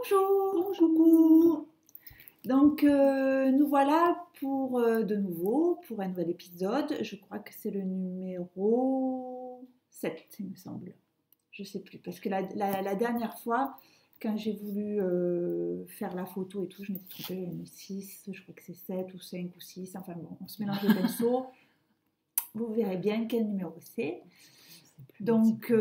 Bonjour, coucou. Donc nous voilà pour de nouveau pour un nouvel épisode. Je crois que c'est le numéro 7, il me semble. Je sais plus parce que la dernière fois quand j'ai voulu faire la photo et tout, je m'étais trompée, il y en a 6, je crois que c'est 7 ou 5 ou 6, enfin bon, on se mélange les pinceaux. Vous verrez bien quel numéro c'est. Donc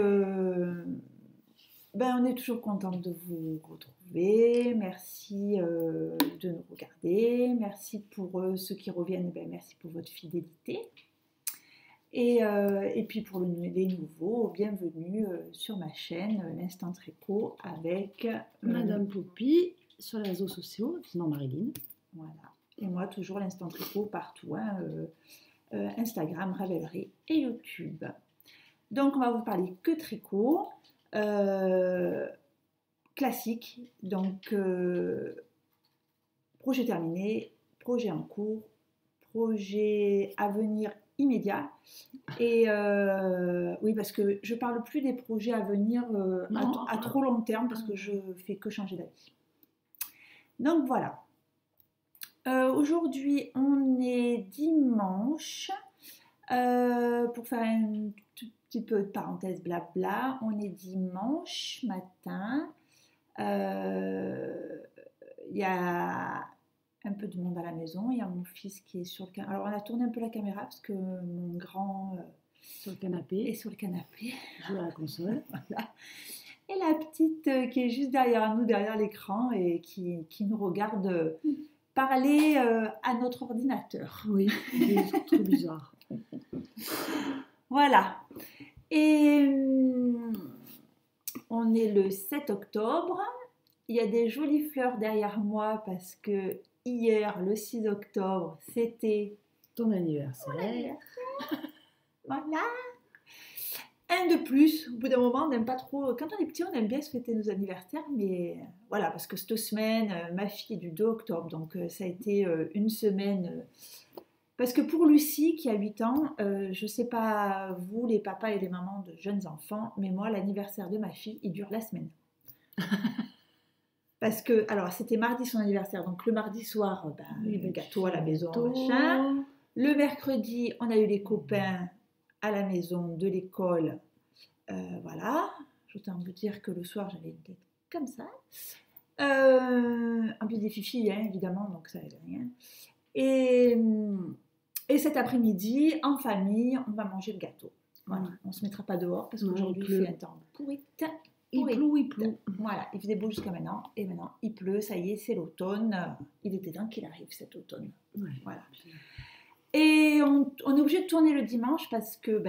on est toujours contente de vous retrouver. Merci de nous regarder. Merci pour ceux qui reviennent. Merci pour votre fidélité. Et puis pour les nouveaux, bienvenue sur ma chaîne l'Instant Tréco avec Madame Poupie sur les réseaux sociaux, sinon Marilyn. Voilà. Et moi, toujours l'Instant Tréco partout. Instagram, Ravelry et YouTube. Donc, on va vous parler que tricot. Classique, donc projet terminé, projet en cours, projet à venir immédiat. Et oui, parce que je parle plus des projets à venir à trop long terme parce que je fais que changer d'avis. Donc voilà. Aujourd'hui, on est dimanche. Pour faire un tout petit peu de parenthèse blabla, on est dimanche matin. Il y a un peu de monde à la maison. Il y a mon fils qui est sur le canapé. Alors, on a tourné un peu la caméra parce que mon grand sur le canapé. est sur le canapé. Joue à la console. Voilà. Et la petite qui est juste derrière nous, derrière l'écran et qui nous regarde parler à notre ordinateur. Oui, c'est trop bizarre. Voilà. Et on est le 7 octobre. Il y a des jolies fleurs derrière moi parce que hier, le 6 octobre, c'était ton anniversaire. Voilà. Un de plus. Au bout d'un moment, on n'aime pas trop. Quand on est petit, on aime bien se fêter nos anniversaires, mais voilà, parce que cette semaine, ma fille est du 2 octobre, donc ça a été une semaine. Parce que pour Lucie, qui a 8 ans, je ne sais pas vous, les papas et les mamans de jeunes enfants, mais moi, l'anniversaire de ma fille, il dure la semaine. Parce que, alors, c'était mardi son anniversaire, donc le mardi soir, le gâteau à la maison, machin. Le mercredi, on a eu les copains à la maison de l'école. Voilà. Je tiens à vous dire que le soir, j'avais une tête comme ça. Un peu des fifis, hein, évidemment, donc ça n'aide rien. Et cet après-midi, en famille, on va manger le gâteau. Voilà. On ne se mettra pas dehors parce qu'aujourd'hui, il fait un temps pourri. Il pleut. Voilà, il faisait beau jusqu'à maintenant. Et maintenant, il pleut, ça y est, c'est l'automne. Il était temps qu'il arrive cet automne. Ouais. Voilà. Et on est obligé de tourner le dimanche parce que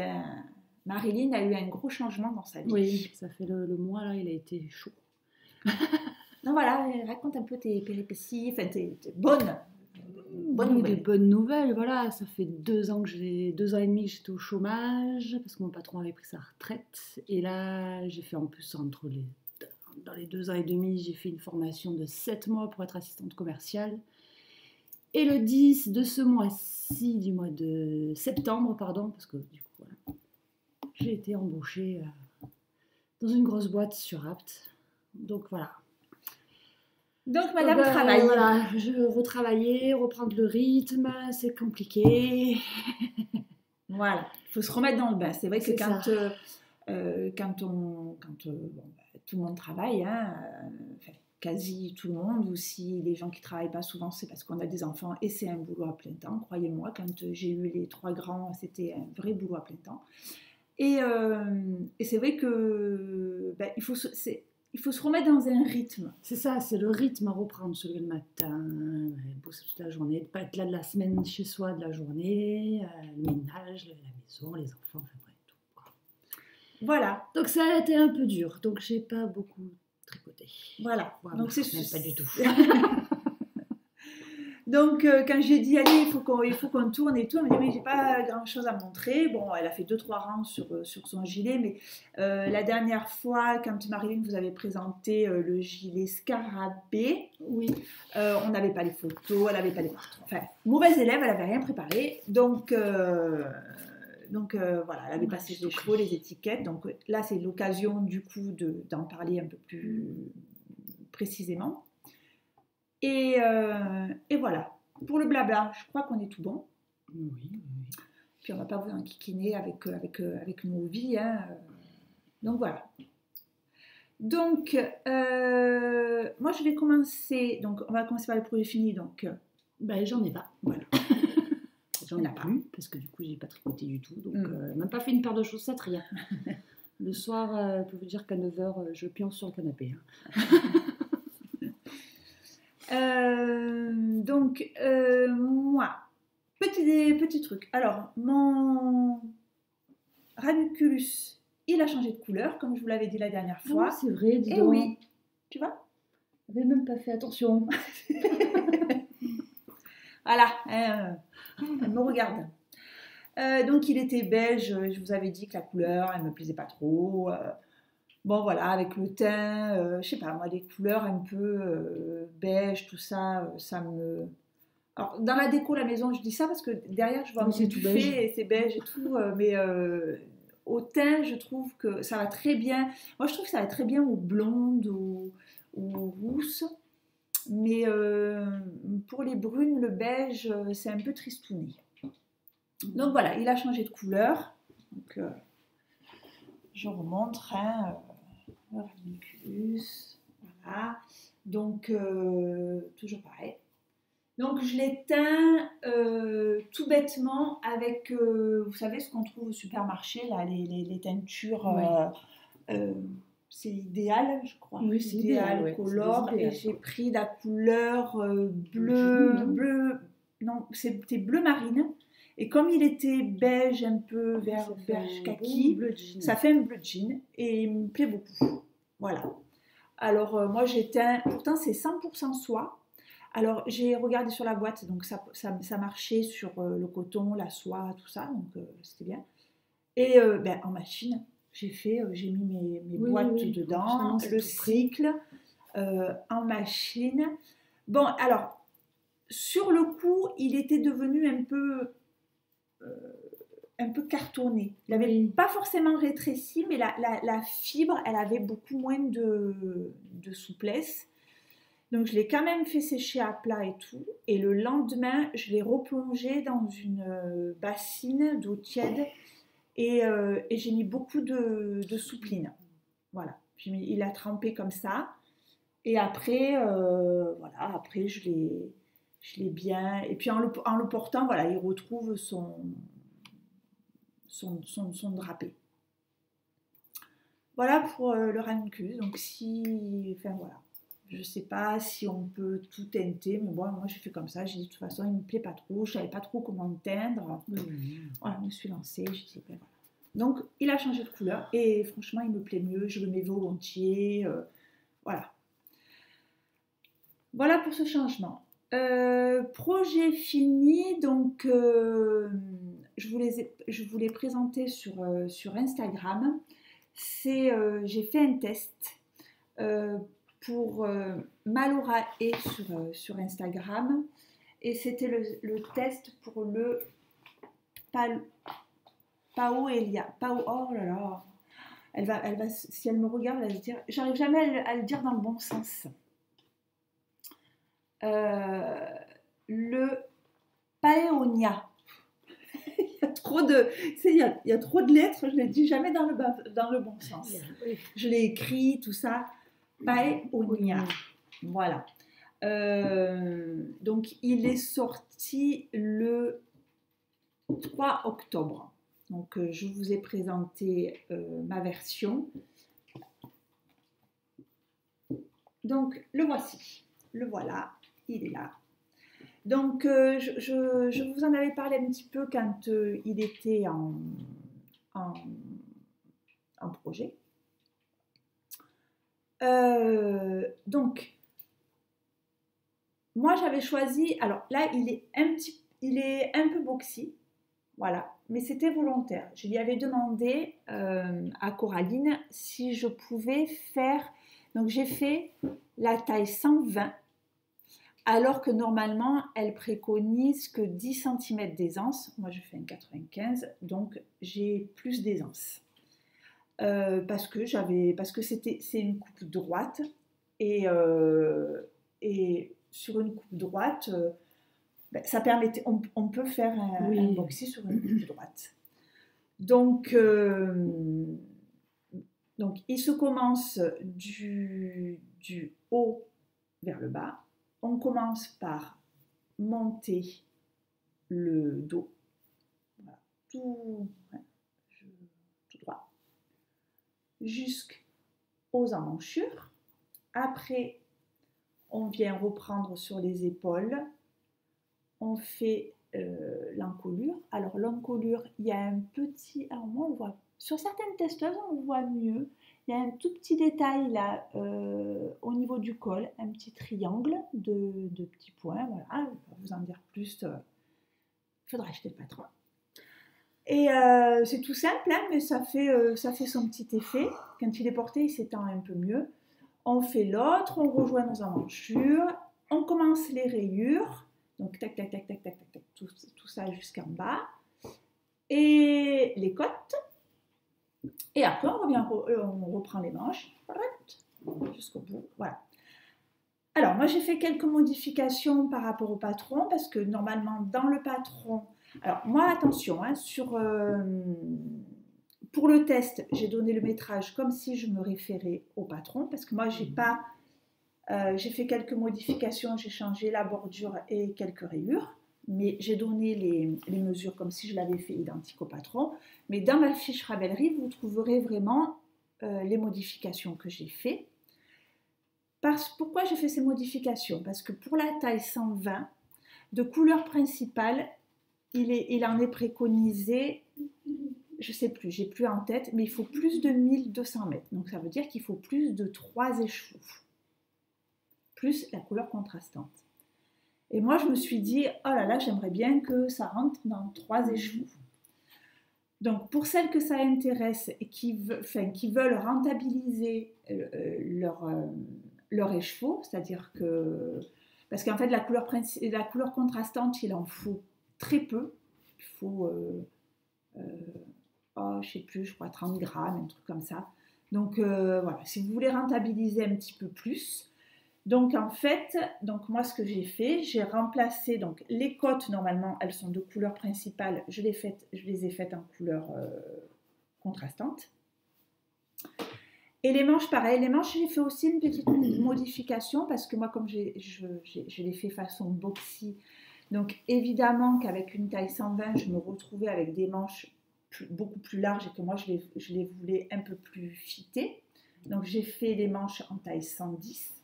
Marilyn a eu un gros changement dans sa vie. Oui, ça fait le mois là, il a été chaud. Donc voilà, raconte un peu tes péripéties, enfin tes bonnes nouvelles. Des bonnes nouvelles, voilà. Ça fait 2 ans et demi que j'étais au chômage parce que mon patron avait pris sa retraite. Et là, j'ai fait en plus dans les 2 ans et demi, j'ai fait une formation de 7 mois pour être assistante commerciale. Et le 10 de ce mois-ci, du mois de septembre, parce que du coup, voilà, j'ai été embauchée dans une grosse boîte sur Apt. Donc voilà. Donc madame travaille. Voilà, je retravailler, reprendre le rythme, c'est compliqué. Voilà, il faut se remettre dans le bain. C'est vrai que quand tout le monde travaille, quasi tout le monde, ou si les gens qui ne travaillent pas souvent, c'est parce qu'on a des enfants et c'est un boulot à plein temps. Croyez-moi, quand j'ai eu les 3 grands, c'était un vrai boulot à plein temps. Et c'est vrai que il faut se remettre dans un rythme. C'est ça, c'est le rythme à reprendre, se lever le matin, bosser toute la journée, ne pas être là de la semaine chez soi de la journée, le ménage, la maison, les enfants, enfin bref, tout. Voilà. Donc ça a été un peu dur, donc j'ai pas beaucoup tricoté. Voilà. Donc c'est même pas du tout. Donc quand j'ai dit allez, il faut qu'on tourne et tout, elle me dit mais j'ai pas grand chose à montrer. Bon, elle a fait 2-3 rangs sur son gilet, mais la dernière fois quand Marilyn vous avait présenté le gilet scarabée, oui, on n'avait pas les photos, elle n'avait pas les cartons. Enfin, mauvaise élève, elle n'avait rien préparé, donc voilà, elle avait passé les chevaux, les étiquettes. Donc là c'est l'occasion du coup d'en parler un peu plus précisément. Et voilà. Pour le blabla, je crois qu'on est tout bon. Oui. Puis on ne va pas vous enquiquiner avec nos vies. Hein. Donc voilà. Donc, moi je vais commencer. Donc, on va commencer par le projet fini. Donc, J'en ai pas. voilà. J'en ai plus, parce que du coup, j'ai pas tricoté du tout. Donc, même pas fait une paire de chaussettes, rien. Le soir, je peux vous dire qu'à 9h, je pionce sur le canapé. Donc, moi, petit truc. Alors, mon ranunculus, il a changé de couleur, comme je vous l'avais dit la dernière fois. C'est vrai, dis Et donc. oui, tu vois, j'avais même pas fait attention. Voilà, elle me regarde. Donc, il était beige. Je vous avais dit que la couleur, elle me plaisait pas trop. Bon, voilà, avec le teint, je sais pas, moi, les couleurs un peu beige, tout ça, ça me... Alors, dans la déco, la maison, je dis ça parce que derrière, je vois mon buffet et c'est beige et tout, mais au teint, je trouve que ça va très bien. Moi, je trouve que ça va très bien aux blondes, aux rousses, mais pour les brunes, le beige, c'est un peu tristouné. Donc voilà, il a changé de couleur. Donc, je remontre, hein, le ranunculus, voilà. Donc, toujours pareil. Donc, je l'ai teint tout bêtement avec, vous savez, ce qu'on trouve au supermarché, là, les teintures, c'est idéal, je crois. Oui, c'est idéal, color. Et j'ai pris la couleur bleu, non, c'était bleu marine. Et comme il était beige, un peu beige kaki, ça fait un bleu jean et il me plaît beaucoup. Voilà. Alors, moi, j'ai teint, pourtant, c'est 100% soie. Alors, j'ai regardé sur la boîte, donc ça marchait sur le coton, la soie, tout ça, donc c'était bien. Et en machine, j'ai mis mes boîtes dedans, le cycle, en machine. Bon, alors, sur le coup, il était devenu un peu cartonné. Il n'avait pas forcément rétréci, mais la fibre, elle avait beaucoup moins de souplesse. Donc, je l'ai quand même fait sécher à plat et tout. Et le lendemain, je l'ai replongé dans une bassine d'eau tiède et j'ai mis beaucoup de soupline. Voilà. Il a trempé comme ça. Et après, après je l'ai bien... Et puis, en le portant, voilà, il retrouve son drapé. Voilà pour le ranunculus. Donc, voilà. Je ne sais pas si on peut tout teinter, mais bon, moi j'ai fait comme ça. J'ai dit de toute façon, il ne me plaît pas trop. Je ne savais pas trop comment le teindre. Voilà, je me suis lancée. J'ai dit, voilà. Donc, il a changé de couleur et franchement, il me plaît mieux. Je le mets volontiers. Voilà. Voilà pour ce changement. Projet fini. Donc, je vous l'ai présenté sur Instagram. J'ai fait un test pour Malora et sur Instagram, et c'était le test pour le Paoelia. Oh là là, elle va, si elle me regarde, elle va se dire, j'arrive jamais à le dire dans le bon sens. Le Paeonia. Il y a trop de lettres, je ne les dis jamais dans le bon sens. Je l'ai écrit, tout ça. Paeonia. Voilà. Donc, il est sorti le 3 octobre. Donc, je vous ai présenté ma version. Donc, le voici. Le voilà. Il est là. Donc, je vous en avais parlé un petit peu quand il était en projet. Donc, moi j'avais choisi, alors là il est un peu boxy, voilà, mais c'était volontaire. Je lui avais demandé à Coraline si je pouvais faire, donc j'ai fait la taille 120, alors que normalement elle préconise que 10 cm d'aisance. Moi je fais un 95, donc j'ai plus d'aisance. Parce que c'est une coupe droite, et sur une coupe droite, ça permettait, on peut faire un boxy sur une coupe droite. Donc, il se commence du haut vers le bas. On commence par monter le dos, voilà, tout droit, jusqu'aux emmanchures. Après, on vient reprendre sur les épaules. On fait l'encolure. Alors l'encolure, il y a un petit... Alors moi, on le voit. Sur certaines testeuses, on le voit mieux. Il y a un tout petit détail là, au niveau du col, un petit triangle de petits points. Voilà, je vais vous en dire plus. Il faudra acheter le patron. Et c'est tout simple, hein, mais ça fait son petit effet. Quand il est porté, il s'étend un peu mieux. On fait l'autre, on rejoint nos emmanchures, on commence les rayures. Donc, tac, tac, tac, tac, tac, tac, tac, tout ça jusqu'en bas. Et les côtes. Et après, on reprend les manches jusqu'au bout. Voilà. Alors, moi, j'ai fait quelques modifications par rapport au patron parce que normalement, dans le patron... Alors, moi, attention, hein, pour le test, j'ai donné le métrage comme si je me référais au patron parce que moi, j'ai fait quelques modifications, j'ai changé la bordure et quelques rayures, mais j'ai donné les mesures comme si je l'avais fait identique au patron. Mais dans ma fiche Ravelry, vous trouverez vraiment les modifications que j'ai faites. Pourquoi j'ai fait ces modifications? Parce que pour la taille 120, de couleur principale, il en est préconisé, je ne sais plus, j'ai plus en tête, mais il faut plus de 1200 mètres. Donc ça veut dire qu'il faut plus de 3 écheveaux, plus la couleur contrastante. Et moi, je me suis dit, oh là là, j'aimerais bien que ça rentre dans 3 écheveaux. Donc, pour celles que ça intéresse et qui veulent rentabiliser leur écheveau, c'est-à-dire que... Parce qu'en fait, la couleur contrastante, il en faut très peu. Il faut, je ne sais plus, je crois 30 grammes, un truc comme ça. Donc, voilà, si vous voulez rentabiliser un petit peu plus... Donc en fait, moi ce que j'ai fait, j'ai remplacé donc les côtes, normalement elles sont de couleur principale, je les ai faites en couleur contrastante. Et les manches, pareil, les manches j'ai fait aussi une petite modification parce que moi comme je les fais façon boxy, donc évidemment qu'avec une taille 120, je me retrouvais avec des manches beaucoup plus larges et que moi je les voulais un peu plus fitées. Donc j'ai fait les manches en taille 110.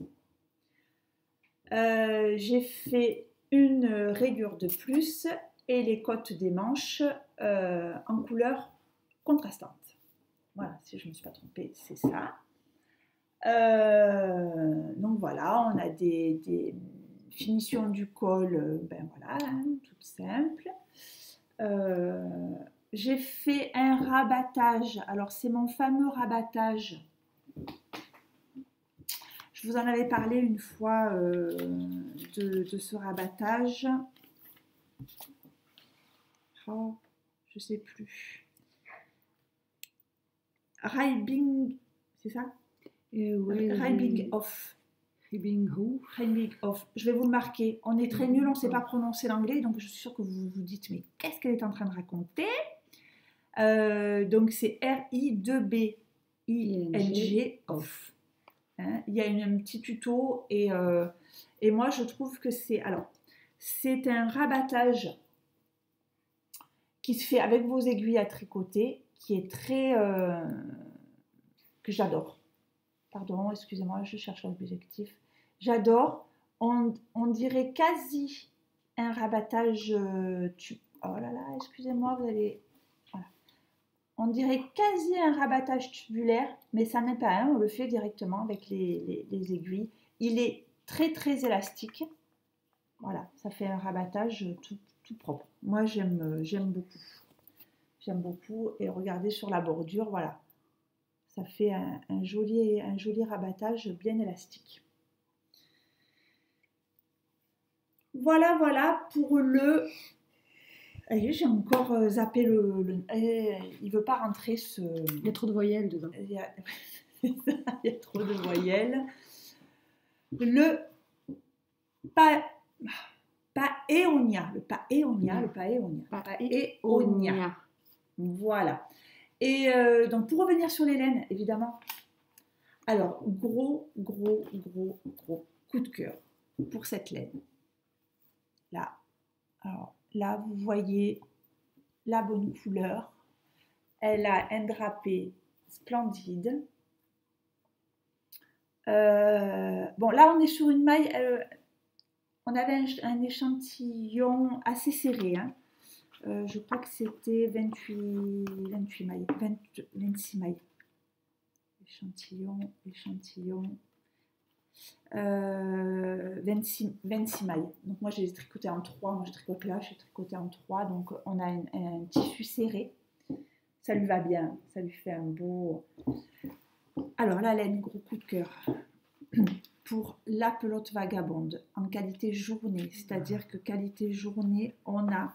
J'ai fait une rayure de plus et les côtes des manches en couleur contrastante. Voilà, si je ne me suis pas trompée, c'est ça. Donc voilà, on a des finitions du col, ben voilà, hein, toutes simples. J'ai fait un rabattage, alors c'est mon fameux rabattage. Je vous en avais parlé une fois de ce rabattage. Oh, je ne sais plus. Ribbing, c'est ça? Oui, Ribbing off. Ribbing who? Ribbing off. Je vais vous le marquer. On est très nuls, on ne sait pas prononcer l'anglais, donc je suis sûre que vous vous dites, mais qu'est-ce qu'elle est en train de raconter? Donc c'est R-I-2-B-I-N-G off. Hein, il y a un petit tuto et moi je trouve que c'est un rabattage qui se fait avec vos aiguilles à tricoter qui est très que j'adore. Pardon, excusez-moi, je cherche l'objectif. J'adore. On dirait quasi un rabattage oh là là, excusez-moi, vous allez... On dirait quasi un rabattage tubulaire, mais ça n'est pas un, on le fait directement avec les aiguilles. Il est très très élastique. Voilà, ça fait un rabattage tout propre. Moi j'aime beaucoup. J'aime beaucoup et regardez sur la bordure, voilà. Ça fait un joli rabattage bien élastique. Voilà pour le... J'ai encore zappé il ne veut pas rentrer ce... Il y a trop de voyelles dedans. Il y a trop de voyelles. le pa, paéonia, le paéonia, le paéonia, paéonia. Voilà. Et donc pour revenir sur les laines, évidemment, alors gros coup de cœur pour cette laine. Là, alors là vous voyez la bonne couleur. Elle a un drapé splendide. Bon, là, on est sur une maille. On avait un échantillon assez serré. Hein. Je crois que c'était 28 mailles. 26 mailles. Échantillon. 26 mailles. Donc, moi, j'ai tricoté en 3. Moi, je tricote là, j'ai tricoté en 3. Donc, on a un tissu serré. Ça lui va bien. Ça lui fait un beau... Alors, la laine, gros coup de cœur. Pour la pelote vagabonde en qualité journée, c'est-à-dire que qualité journée, on a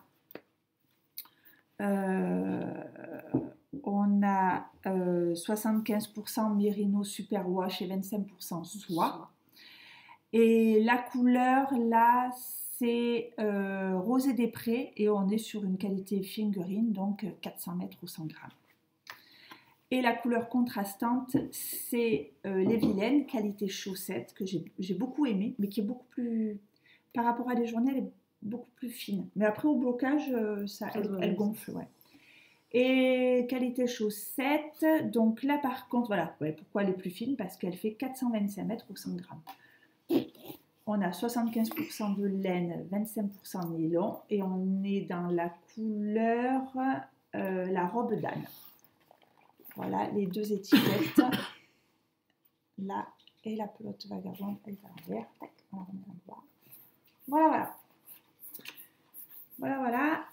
75% Merino Superwash et 25% soie. Et la couleur, là, c'est Rosé des Prés et on est sur une qualité fingering, donc 400 mètres ou 100 grammes. Et la couleur contrastante, c'est les Vilaines, qualité chaussette, que j'ai beaucoup aimé, mais qui est beaucoup plus, par rapport à des journées, elle est beaucoup plus fine. Mais après, au blocage, elle gonfle, ouais. Et qualité chaussette, donc là, par contre, voilà, ouais, pourquoi elle est plus fine? Parce qu'elle fait 425 mètres ou 100 grammes. On a 75% de laine, 25% nylon, et on est dans la couleur, la robe d'âne. Voilà les deux étiquettes, là et la pelote vagabonde, elle est à l'envers. On la remet à l'endroit. Voilà.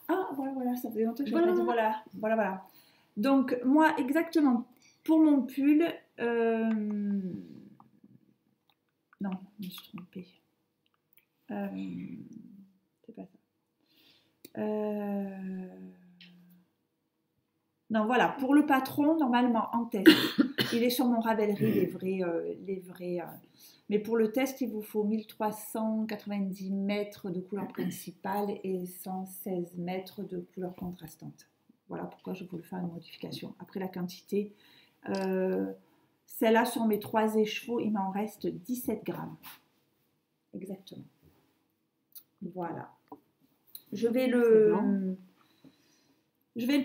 Ah, voilà, ça fait longtemps que je n'ai pas dit voilà. Donc, moi, exactement, pour mon pull, non, je me suis trompée. C'est pas ça. Non, voilà, pour le patron, normalement, en test, il est sur mon Ravelry, les vrais. Mais pour le test, il vous faut 1390 mètres de couleur principale et 116 mètres de couleur contrastante. Voilà pourquoi je vous le fais une modification. Après la quantité, celle-là, sur mes 3 écheveaux, il m'en reste 17 grammes. Exactement. Voilà. Je vais le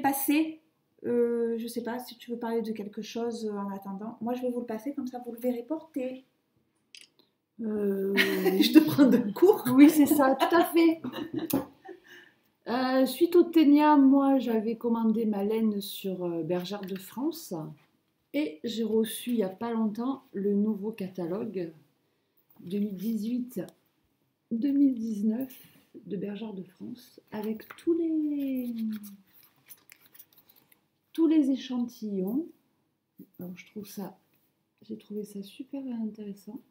passer. Je ne sais pas si tu veux parler de quelque chose en attendant. Moi, je vais vous le passer, comme ça, vous le verrez porter. Je te prends de court. Oui, c'est ça, tout à fait. Suite au Ténia, moi, j'avais commandé ma laine sur Bergère de France et j'ai reçu il n'y a pas longtemps le nouveau catalogue 2018-2019 de Bergère de France avec tous les échantillons. Alors, j'ai trouvé ça super intéressant.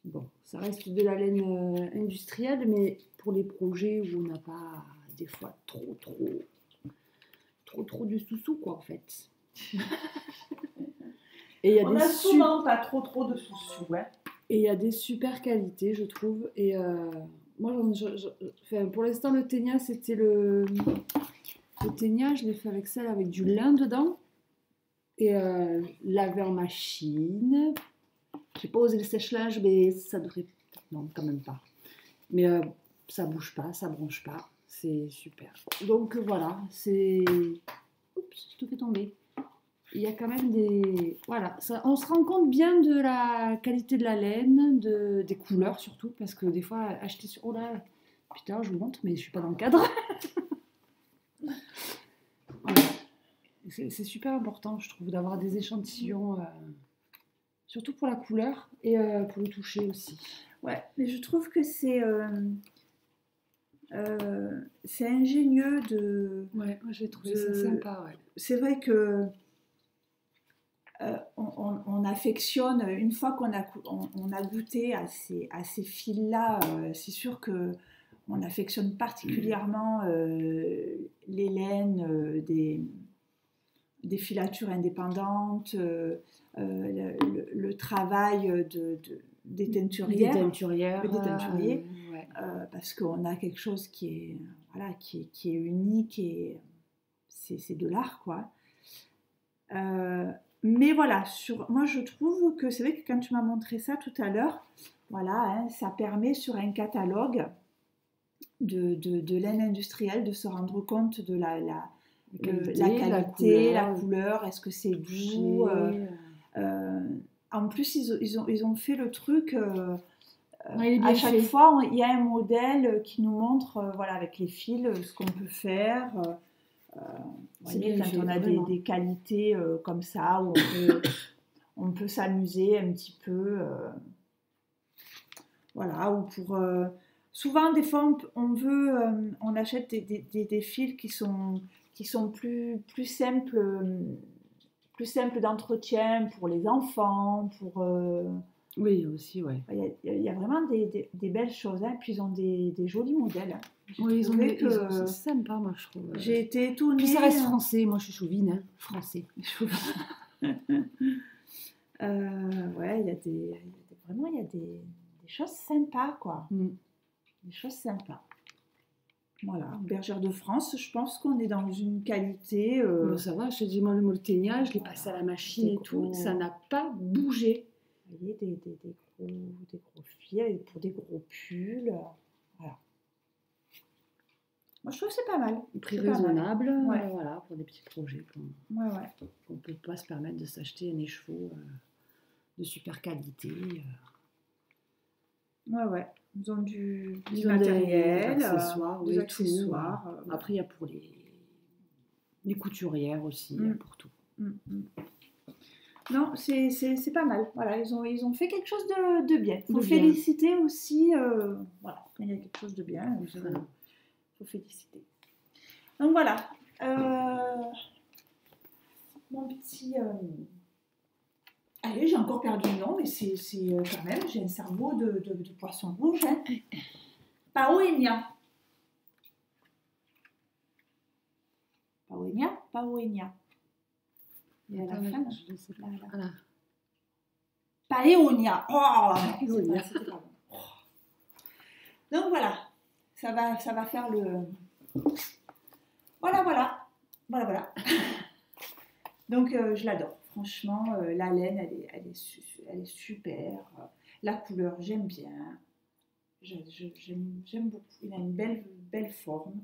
Bon, ça reste de la laine industrielle, mais pour les projets où on n'a pas des fois trop de sous-sous, quoi, en fait. Et on a souvent pas trop de sous-sous, ouais. Et il y a des super qualités, je trouve. Et moi, pour l'instant, le Ténia, c'était le Ténia, je l'ai fait avec celle avec du lin dedans. Et laver en machine. J'ai pas osé le sèche-linge, mais ça devrait... Non, quand même pas. Mais ça bouge pas, ça bronche pas. C'est super. Donc voilà, c'est... Oups, je te fais tomber. Il y a quand même des... Voilà, on se rend compte bien de la qualité de la laine, des couleurs surtout, parce que des fois, acheter sur... Oh là, putain, je vous montre, mais je suis pas dans le cadre. Voilà. C'est super important, je trouve, d'avoir des échantillons... Surtout pour la couleur et pour le toucher aussi. Ouais, mais je trouve que c'est ingénieux de... Ouais, moi j'ai trouvé ça sympa, ouais. C'est vrai que on affectionne, une fois qu'on a goûté à ces fils-là, c'est sûr qu'on affectionne particulièrement les laines des filatures indépendantes, le travail des Des teinturières. teinturières. Des teinturiers. Ouais. Parce qu'on a quelque chose qui est, voilà, qui est unique et c'est de l'art, quoi. Mais voilà, moi je trouve que c'est vrai que quand tu m'as montré ça tout à l'heure, voilà, hein, ça permet sur un catalogue de laine industrielle de se rendre compte de la qualité, la couleur, est-ce que c'est doux. En plus, ils ont fait le truc. À chaque fois, il y a un modèle qui nous montre, voilà, avec les fils, ce qu'on peut faire. Vous voyez, quand on a des qualités comme ça, où on peut s'amuser un petit peu. Voilà, ou pour... souvent, des fois, on achète des fils qui sont plus simples d'entretien pour les enfants, pour... Oui, aussi, ouais. Il y a vraiment des belles choses, hein. Puis ils ont des jolis modèles. Hein. Oui, c'est sympa, moi, je trouve. J'ai été étonnée. Puis ça reste français, moi, je suis chauvine, hein. Français. Ouais, il y a vraiment, il y a des choses sympas, quoi. Des choses sympas. Voilà, Bergère de France, je pense qu'on est dans une qualité... Ça va, je te dis, moi, le molleteignage, je l'ai passé à la machine et tout, ça n'a pas bougé. Vous voyez, des gros fils pour des gros pulls. Voilà. Moi, je trouve que c'est pas mal. Prix raisonnable, voilà, pour des petits projets qu'on ne peut pas se permettre de s'acheter un écheveau de super qualité. Ouais. Ils ont du matériel, des accessoires, des accessoires. Après, il y a pour les couturières aussi, pour tout. Non, c'est pas mal. Voilà, ils ont fait quelque chose de bien. Il faut féliciter aussi. Voilà, quand il y a quelque chose de bien, il faut féliciter. Donc voilà. Mon petit... Allez, j'ai encore perdu le nom, mais c'est quand même, j'ai un cerveau de poisson rouge. Hein. Paoenia. Et à la fin, je ne sais pas. Voilà. Paeonia. Oh, Paeonia. Donc voilà, ça va faire le... Voilà. Donc je l'adore. Franchement, la laine, elle est super. La couleur, j'aime bien. J'aime beaucoup. Il a une belle forme.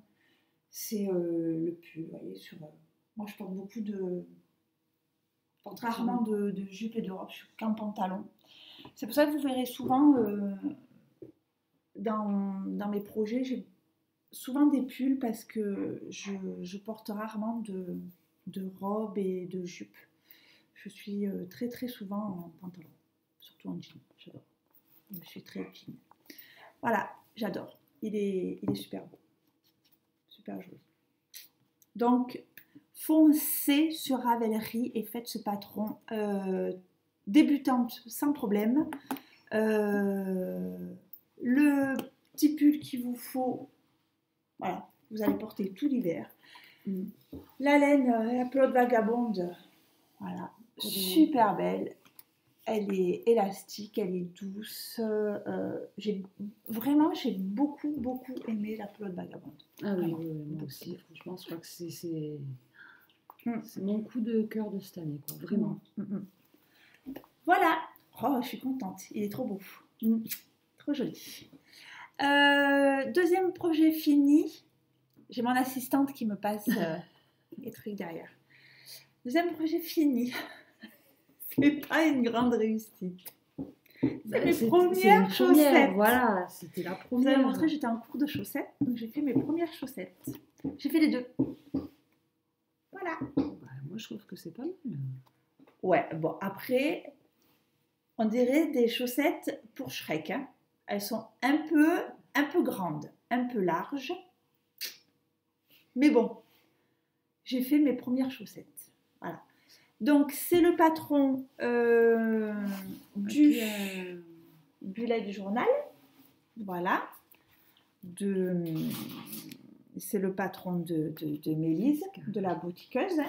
C'est le pull, vous voyez. Moi, je porte beaucoup rarement de jupe et de robe. Je suis qu'en pantalon. C'est pour ça que vous verrez souvent dans mes projets, j'ai souvent des pulls parce que je porte rarement de robe et de jupe. Je suis très très souvent en pantalon, surtout en jean, j'adore. Je suis très jean. Voilà, j'adore. Il est super beau, super joli. Donc, foncez sur Ravelry et faites ce patron débutante sans problème. Le petit pull qu'il vous faut, voilà, vous allez porter tout l'hiver. La laine, la pelote vagabonde, voilà. Super belle, elle est élastique, elle est douce. J'ai beaucoup aimé la pelote vagabonde. Ah oui, moi aussi, franchement, je crois que c'est mon coup de cœur de cette année, quoi, vraiment. Voilà, oh, je suis contente, il est trop beau, trop joli. Deuxième projet fini, j'ai mon assistante qui me passe les trucs derrière. Deuxième projet fini. C'est pas une grande réussite. C'est mes premières chaussettes. Voilà, c'était la première. Vous avez montré, j'étais en cours de chaussettes, donc j'ai fait mes premières chaussettes. J'ai fait les deux. Voilà. Moi, je trouve que c'est pas mal. Ouais, bon, après, on dirait des chaussettes pour Shrek. Hein. Elles sont un peu grandes, un peu larges. Mais bon, j'ai fait mes premières chaussettes. Voilà. Donc, c'est le patron du bullet du journal. Voilà. C'est le patron de Mélise, de la boutiqueuse.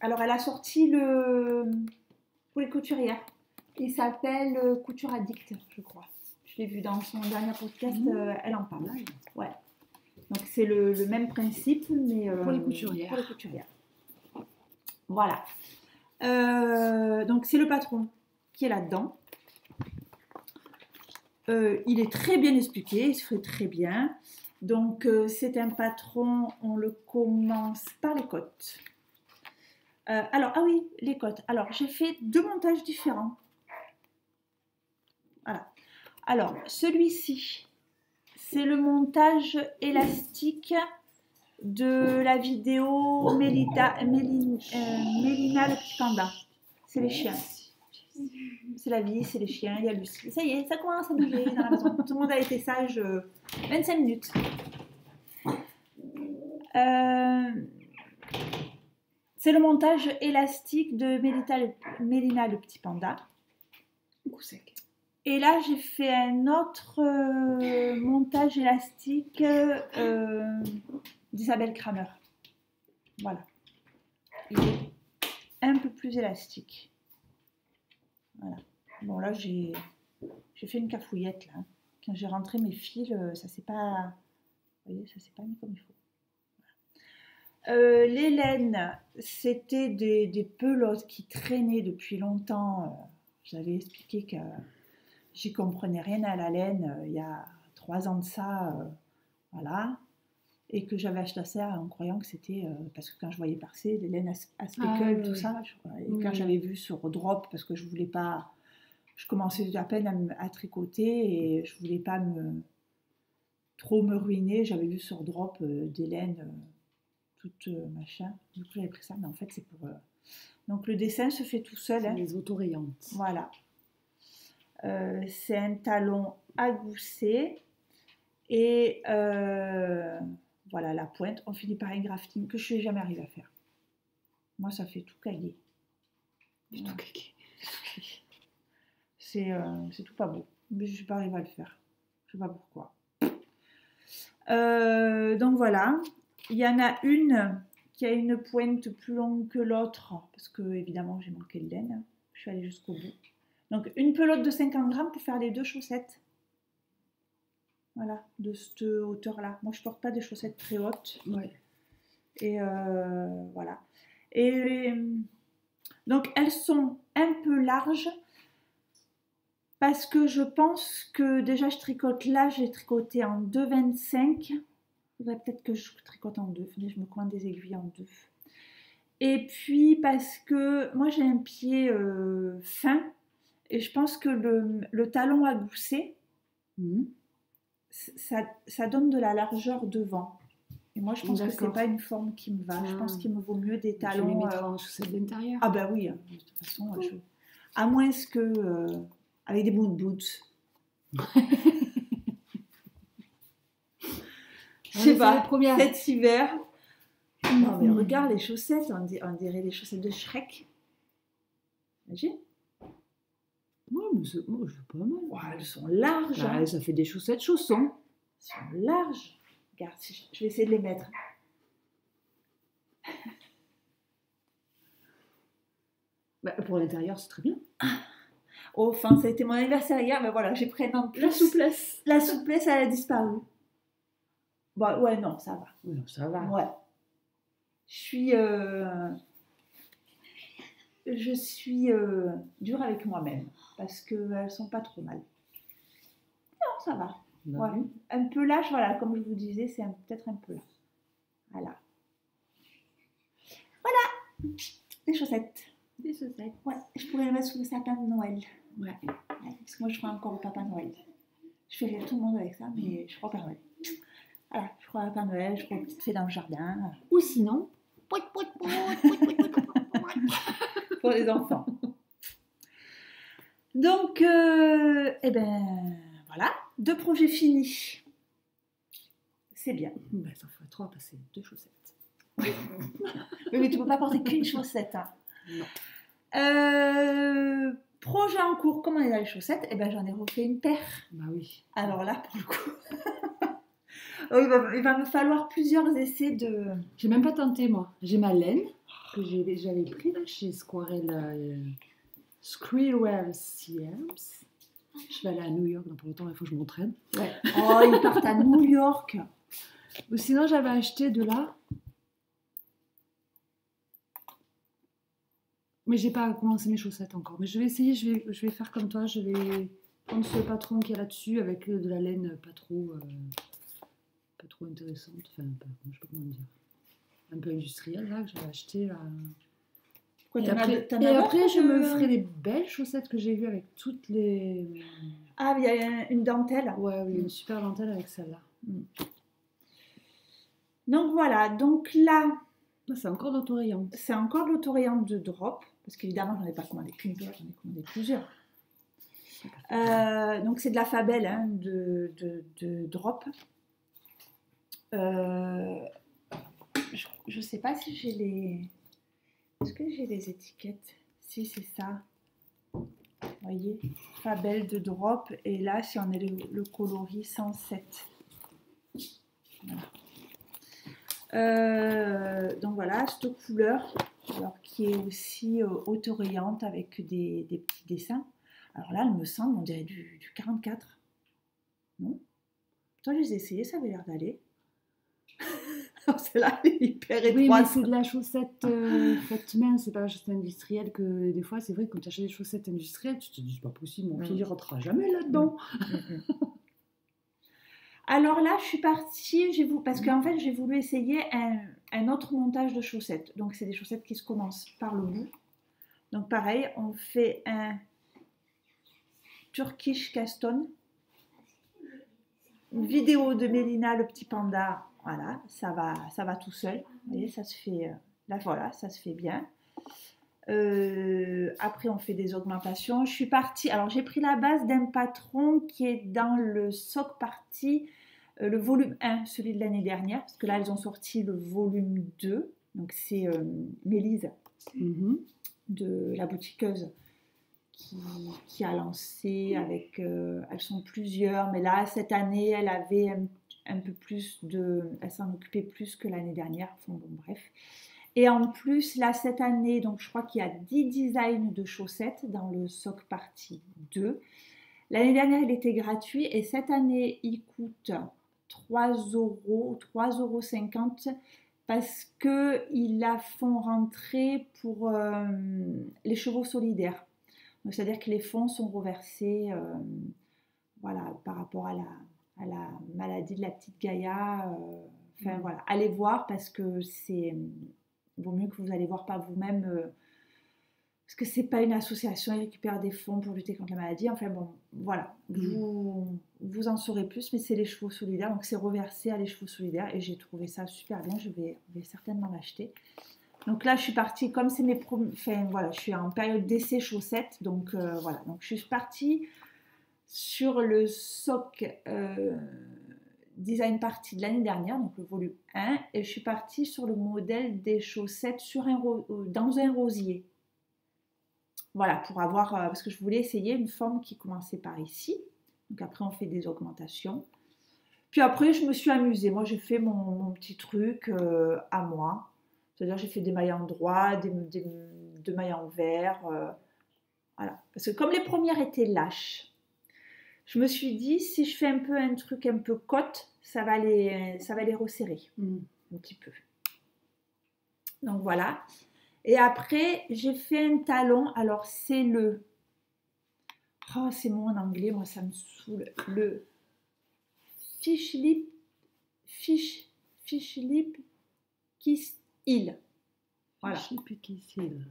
Alors, elle a sorti pour les couturières. Il s'appelle Couture Addict, je crois. Je l'ai vu dans son dernier podcast, elle en parle. Ouais. Donc c'est le même principe, mais Pour les couturières. Pour les couturières. Voilà. Donc c'est le patron qui est là-dedans. Il est très bien expliqué, il se fait très bien. Donc c'est un patron, on le commence par les côtes. Alors, ah oui, les côtes. Alors, j'ai fait 2 montages différents. Voilà. Alors, celui-ci, c'est le montage élastique de la vidéo Mélina le petit panda. C'est les chiens. C'est la vie, c'est les chiens, il y a Lucie. Ça y est, ça commence à bouger dans la maison. Tout le monde a été sage 25 minutes. C'est le montage élastique de Mélina le petit panda. Coup sec. Et là, j'ai fait un autre montage élastique d'Isabelle Kramer. Voilà. Il est un peu plus élastique. Voilà. Bon, là, j'ai fait une cafouillette, là. Quand j'ai rentré mes fils, ça s'est pas... Vous voyez, ça s'est pas mis comme il faut. Les laines, c'était des pelotes qui traînaient depuis longtemps. J'avais expliqué que j'y comprenais rien à la laine il y a 3 ans de ça, voilà, et que j'avais acheté ça en croyant que c'était parce que quand je voyais passer les laines à speckle, tout ça, et quand j'avais vu sur Drop, parce que je voulais pas, je commençais à peine à tricoter et je voulais pas trop me ruiner, j'avais vu sur Drop des laines toutes machin, du coup j'avais pris ça, mais en fait c'est pour donc le dessin se fait tout seul, hein. Les autorayantes. Voilà. C'est un talon à gousset et voilà la pointe. On finit par un grafting que je n'ai jamais arrivé à faire. Moi, ça fait tout caillé. Du tout caqué. C'est tout pas beau. Mais je ne suis pas arrivée à le faire. Je ne sais pas pourquoi. Donc voilà. Il y en a une qui a une pointe plus longue que l'autre parce que évidemment j'ai manqué de laine. Je suis allée jusqu'au bout. Donc, une pelote de 50 grammes pour faire les 2 chaussettes. Voilà, de cette hauteur-là. Moi, je ne porte pas des chaussettes très hautes. Ouais. Et voilà. Et donc, elles sont un peu larges parce que je pense que déjà, je tricote là. J'ai tricoté en 2,25. Il faudrait peut-être que je tricote en 2. Faudrait que je me coins des aiguilles en 2. Et puis, parce que moi, j'ai un pied fin. Et je pense que le talon à gousset, ça donne de la largeur devant. Et moi, je pense que c'est pas une forme qui me va. Je pense qu'il me vaut mieux des talons. Tu les mettras en chaussette d'intérieur. Ah ben oui, de toute façon, à moins que avec des boots. Je sais pas, cet hiver. Non mais regarde les chaussettes, on dirait les chaussettes de Shrek. Imagine. Ouais, mais je veux pas mal. Ouais, elles sont larges. Bah, ça fait des chaussettes chaussons. Elles sont larges. Regarde, je vais essayer de les mettre. Bah, pour l'intérieur, c'est très bien. Oh, enfin, ça a été mon anniversaire hier, mais voilà, j'ai pris un an de plus. La souplesse. La souplesse, elle a disparu. Bah, ouais, non, ça va. Oui, ça va. Ouais. Je suis dure avec moi-même parce qu'elles sont pas trop mal. Non, ça va. Bah, ouais. Un peu lâche, voilà, comme je vous disais, c'est peut-être un peu lâche. Voilà. Voilà, les chaussettes. Des chaussettes. Ouais, je pourrais les mettre sous le sapin de Noël. Ouais. Parce que moi, je crois encore au Papa Noël. Je fais rire tout le monde avec ça, mais je crois au Père Noël. Voilà, je crois au Père Noël, je crois aux petites fées dans le jardin. Ou sinon, pour les enfants. Donc, eh ben, voilà, 2 projets finis. C'est bien. Ben, ça ferait 3 parce que c'est 2 chaussettes. Mais tu ne peux pas porter qu'une chaussette. Hein. Non. Projet en cours, comment on est dans les chaussettes? Eh ben, j'en ai refait une paire. Bah oui. Alors là, pour le coup, il va me falloir plusieurs essais de... J'ai même pas tenté, moi. J'ai ma laine que j'avais pris là, chez Squarelle Screenwell Sears. Je vais aller à New York dans pas longtemps, il faut que je m'entraîne. Ouais. Oh, ils partent à New York. Ou sinon, j'avais acheté de là. Mais j'ai pas commencé mes chaussettes encore. Mais je vais essayer, je vais faire comme toi. Je vais prendre ce patron qui est là-dessus avec de la laine pas trop intéressante. Enfin, je sais pas comment dire. Un peu industrielle, là, que j'avais acheté. Quoi, Et après, je me ferai les belles chaussettes que j'ai vues avec toutes les... Ah, il y a une dentelle. Ouais, oui, une super dentelle avec celle-là. Donc voilà, donc là... C'est encore l'autorayante. C'est encore de l'autorayante de drop, parce qu'évidemment, j'en ai pas commandé qu'une seule, j'en ai commandé plusieurs. Donc c'est de la Fabel hein, de drop. Je sais pas si j'ai les... Est-ce que j'ai les étiquettes? Si, c'est ça. Vous voyez, Fabel de drop. Et là, si on est le coloris 107. Voilà. Donc voilà, cette couleur, alors, qui est aussi autorayante avec des petits dessins. Alors là, elle me semble, on dirait du 44. Non? Toi, je les ai essayés, ça avait l'air d'aller. Celle-là, elle est hyper étroite. Oui, mais c'est de la chaussette faite main, c'est pas la chaussette industrielle. Que des fois, c'est vrai que quand tu achètes des chaussettes industrielles, tu te dis, c'est pas possible, mon pied ne rentrera jamais là-dedans. Alors là, je suis partie, parce qu'en fait, j'ai voulu essayer un autre montage de chaussettes. Donc, c'est des chaussettes qui se commencent par le bout. Donc, pareil, on fait un Turkish Caston. Une vidéo de Mélina, le petit panda. Voilà, ça va tout seul. Vous voyez, ça se fait, là, voilà, ça se fait bien. Après, on fait des augmentations. Je suis partie, alors j'ai pris la base d'un patron qui est dans le Sock Party, le volume 1, celui de l'année dernière, parce que là, elles ont sorti le volume 2. Donc, c'est Mélise de la boutiqueuse qui a lancé avec... elles sont plusieurs, mais là, cette année, elle avait un peu plus de... Elle s'en occupait plus que l'année dernière. Enfin, bon, bref. Et en plus, là, cette année, donc je crois qu'il y a 10 designs de chaussettes dans le Sock Party 2. L'année dernière, il était gratuit et cette année, il coûte 3 €, 3,50 € parce qu'ils la font rentrer pour les chevaux solidaires. C'est-à-dire que les fonds sont reversés voilà, par rapport à la maladie de la petite Gaïa. Enfin voilà, allez voir parce que c'est... vaut mieux que vous allez voir par vous-même parce que c'est pas une association, ils récupèrent des fonds pour lutter contre la maladie. Enfin bon, voilà, vous en saurez plus, mais c'est les chevaux solidaires, donc c'est reversé à les chevaux solidaires et j'ai trouvé ça super bien, je vais certainement l'acheter. Donc là, je suis partie, comme c'est enfin voilà, je suis en période d'essai chaussettes, donc voilà, donc je suis partie sur le Sock Design Party de l'année dernière, donc le volume 1, et je suis partie sur le modèle des chaussettes dans un rosier. Voilà, pour avoir, parce que je voulais essayer une forme qui commençait par ici. Donc après, on fait des augmentations. Puis après, je me suis amusée. Moi, j'ai fait mon petit truc à moi. C'est-à-dire, j'ai fait des mailles en droit, des mailles en vert. Voilà. Parce que comme les premières étaient lâches, je me suis dit, si je fais un truc un peu côte, ça va les resserrer un petit peu. Donc voilà. Et après, j'ai fait un talon. Alors, c'est le... Oh, c'est mon anglais, moi, ça me saoule. Le Fish Lip Kiss Heel. Voilà. Kiss Heel.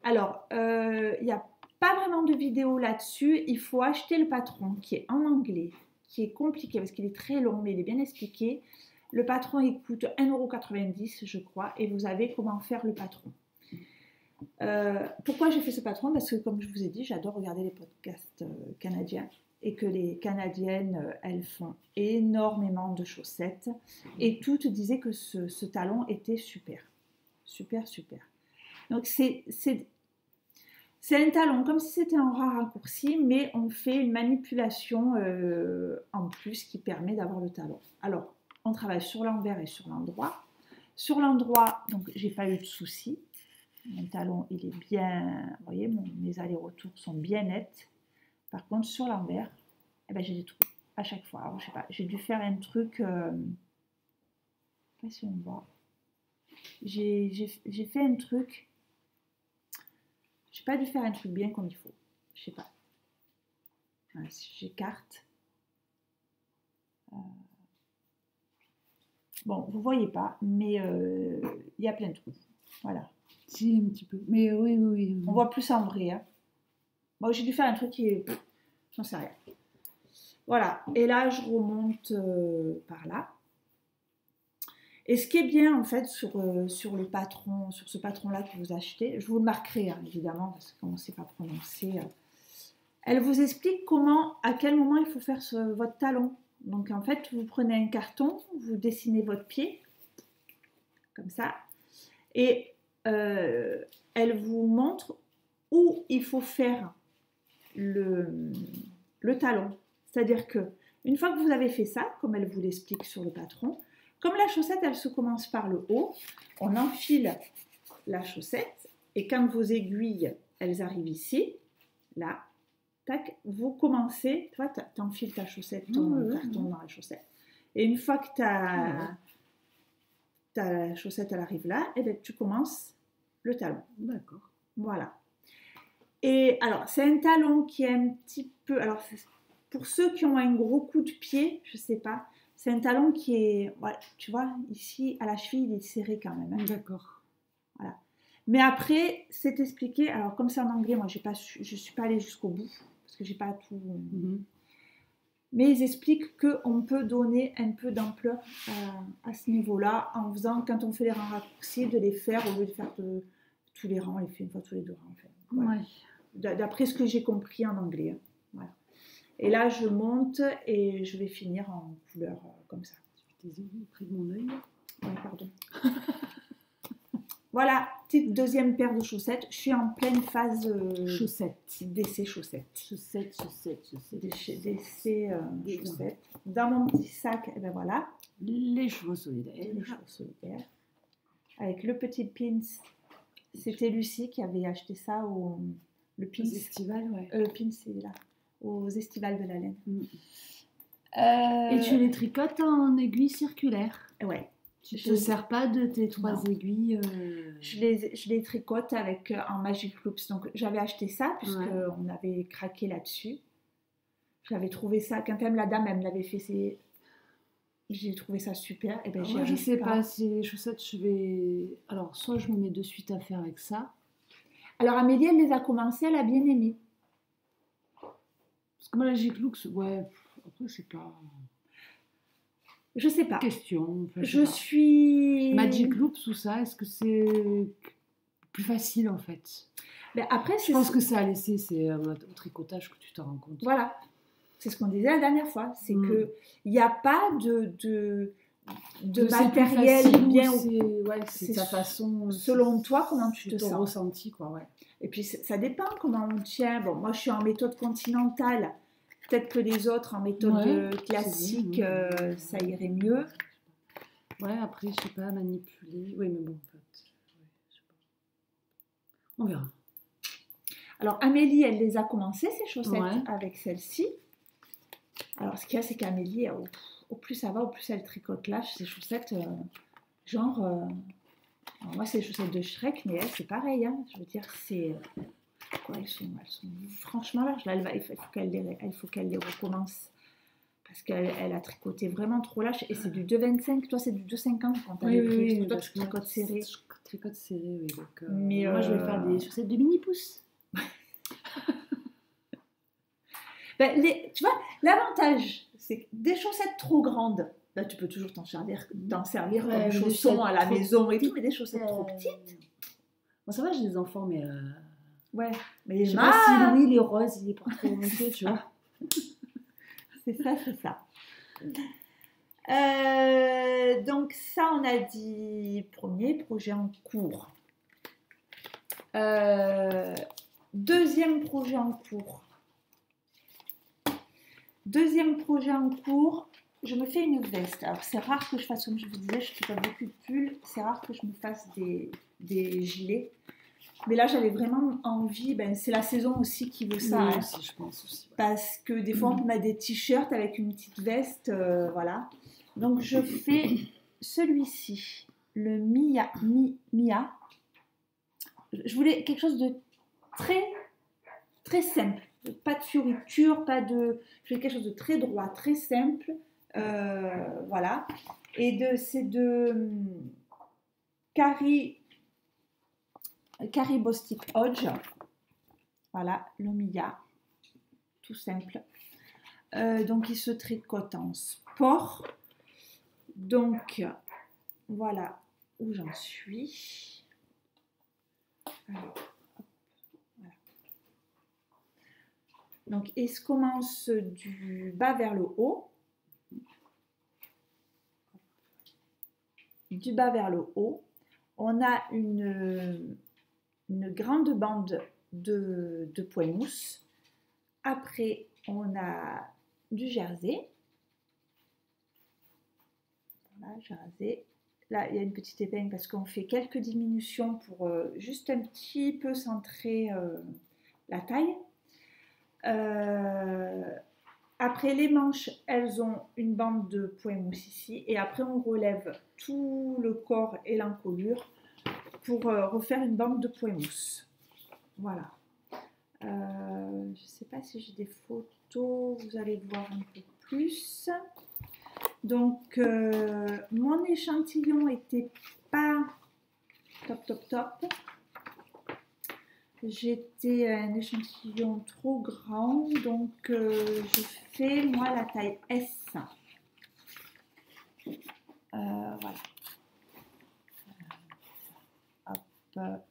Alors, il n'y a pas vraiment de vidéo là-dessus. Il faut acheter le patron qui est en anglais, qui est compliqué parce qu'il est très long, mais il est bien expliqué. Le patron, il coûte 1,90 €, je crois, et vous avez comment faire le patron. Pourquoi j'ai fait ce patron? Parce que, comme je vous ai dit, j'adore regarder les podcasts canadiens et que les Canadiennes, elles font énormément de chaussettes et toutes disaient que ce talon était super. Super. Donc, c'est un talon comme si c'était un ras raccourci, mais on fait une manipulation en plus qui permet d'avoir le talon. Alors, on travaille sur l'envers et sur l'endroit. Sur l'endroit, donc j'ai pas eu de soucis. Mon talon, il est bien, vous voyez, mes allers-retours sont bien nets. Par contre, sur l'envers, eh ben, j'ai des trous à chaque fois. Alors, je sais pas, j'ai dû faire un truc, je sais pas si on voit. J'ai fait un truc, j'ai pas dû faire un truc bien comme il faut. Je sais pas. Voilà, si j'écarte. Bon, vous voyez pas, mais il y a plein de trous. Voilà. Si, un petit peu. Mais oui. On voit plus en vrai. Hein. Bon, j'ai dû faire un truc qui est... J'en sais rien. Voilà. Et là, je remonte par là. Et ce qui est bien, en fait, sur le patron, sur ce patron-là que vous achetez, je vous le marquerai, hein, évidemment, parce que comme on ne sait pas prononcer, elle vous explique à quel moment il faut faire votre talon. Donc, en fait, vous prenez un carton, vous dessinez votre pied, comme ça, et elle vous montre où il faut faire le talon. C'est-à-dire que une fois que vous avez fait ça, comme elle vous l'explique sur le patron, comme la chaussette, elle se commence par le haut, on enfile la chaussette et quand vos aiguilles, elles arrivent ici, là, tac, vous commencez, tu vois, tu enfiles ta chaussette, ton carton dans la chaussette. Et une fois que ta chaussette, elle arrive là, et bien, tu commences le talon. D'accord. Voilà. Et alors, c'est un talon qui est un petit peu... Alors, pour ceux qui ont un gros coup de pied, je ne sais pas, c'est un talon qui est... Voilà, tu vois, ici, à la cheville, il est serré quand même. Hein. D'accord. Voilà. Mais après, c'est expliqué... Alors, comme c'est en anglais, moi, je ne suis pas allée jusqu'au bout, parce que je n'ai pas tout... Mais ils expliquent qu'on peut donner un peu d'ampleur à ce niveau-là, en faisant, quand on fait les rangs raccourcis, de les faire, au lieu de faire tous les rangs, on les fait une fois tous les 2 rangs. En fait. Voilà. Ouais. D'après ce que j'ai compris en anglais. Hein. Voilà. Et là, je monte et je vais finir en couleur comme ça. Désolée, près de mon œil. Oui, pardon. Voilà, petite deuxième paire de chaussettes. Je suis en pleine phase d'essai chaussettes. D'essai chaussettes. Dans mon petit sac, et ben voilà. Les chevaux solidaires. Avec le petit pins. C'était Lucie qui avait acheté ça le pins. Aux estivales, ouais. Le pins, c'est là. Aux estivales de la laine. Et tu les tricotes en aiguilles circulaires. Ouais. Tu ne te sers pas de tes 3 aiguilles Je les tricote en Magic Loops. Donc, j'avais acheté ça, puisqu'on avait craqué là-dessus. J'avais trouvé ça, quand la dame, elle me l'avait fait, j'ai trouvé ça super. Et ben, moi, je ne sais pas, si les chaussettes, je vais... Alors, soit je me mets de suite à faire avec ça. Alors, Amélie, elle les a commencées, elle a bien aimé. Parce que moi, la Magic Loops, ouais, après, c'est pas... Je sais pas. Question. Enfin, je suis... Magic Loops ou ça, est-ce que c'est plus facile en fait? Mais après, je pense que ça a laissé, c'est au tricotage que tu t'en rends compte. Voilà. C'est ce qu'on disait la dernière fois. C'est qu'il n'y a pas de matériel bien... C'est ta façon... Selon toi, comment tu te sens. Ton ressenti, quoi, ouais. Et puis, ça dépend comment on tient. Bon, moi, je suis en méthode continentale. Peut-être que les autres, en méthode classique, ça irait mieux. Ouais, après, je sais pas, manipuler. Oui, mais bon, en fait, je sais pas. On verra. Alors, Amélie, elle les a commencées, ces chaussettes, avec celle-ci. Alors, ce qu'il y a, c'est qu'Amélie, au plus ça va, au plus elle tricote là, ces chaussettes, alors moi, c'est les chaussettes de Shrek, mais elle, c'est pareil. Hein. Je veux dire, c'est... Elles sont franchement larges. Là, il faut qu'elle les recommence. Parce qu'elle a tricoté vraiment trop lâche. Et c'est du 2,25. Toi, c'est du 2,50 quand tu as pris. Toi, tu tricotes serré. Je tricote serré, oui. Donc, mais moi, je vais faire des chaussettes de mini-pouces. Tu vois, l'avantage, c'est que des chaussettes trop grandes, là, tu peux toujours t'en servir comme chaussons à la maison et tout. Mais des chaussettes trop petites... Bon, ça va, j'ai des enfants, mais... Ouais, mais je sais pas si Louis, il est rose, il est pas trop monté, tu vois. C'est ça. Donc ça, on a dit premier projet en cours. Deuxième projet en cours. Je me fais une veste. Alors c'est rare que je fasse, comme je vous disais, je fais pas beaucoup de pulls. C'est rare que je me fasse des gilets. Mais là, j'avais vraiment envie, c'est la saison aussi qui veut ça. Oui, Hein. aussi, je pense aussi. Parce que des fois, on peut mettre des t-shirts avec une petite veste, voilà. Donc, je fais celui-ci, le Mia. Je voulais quelque chose de très, très simple. Pas de fioriture, pas de... Je voulais quelque chose de très droit, très simple. Voilà. Et c'est de Carrie Bostic Hodge. Voilà, le Mia. Tout simple. Donc, il se tricote en sport. Donc, voilà où j'en suis. Alors, hop, voilà. Donc, il se commence du bas vers le haut. Du bas vers le haut. On a une grande bande de pois mousse. Après, on a du jersey. Voilà, jersey. Là, il y a une petite épingle parce qu'on fait quelques diminutions pour juste un petit peu centrer la taille. Après, les manches, elles ont une bande de pois mousse ici. Et après, on relève tout le corps et l'encolure pour refaire une bande de pois mousse. Voilà. Je ne sais pas si j'ai des photos, vous allez voir un peu plus. Donc, mon échantillon n'était pas top. J'étais un échantillon trop grand, donc je fais moi la taille S. Voilà.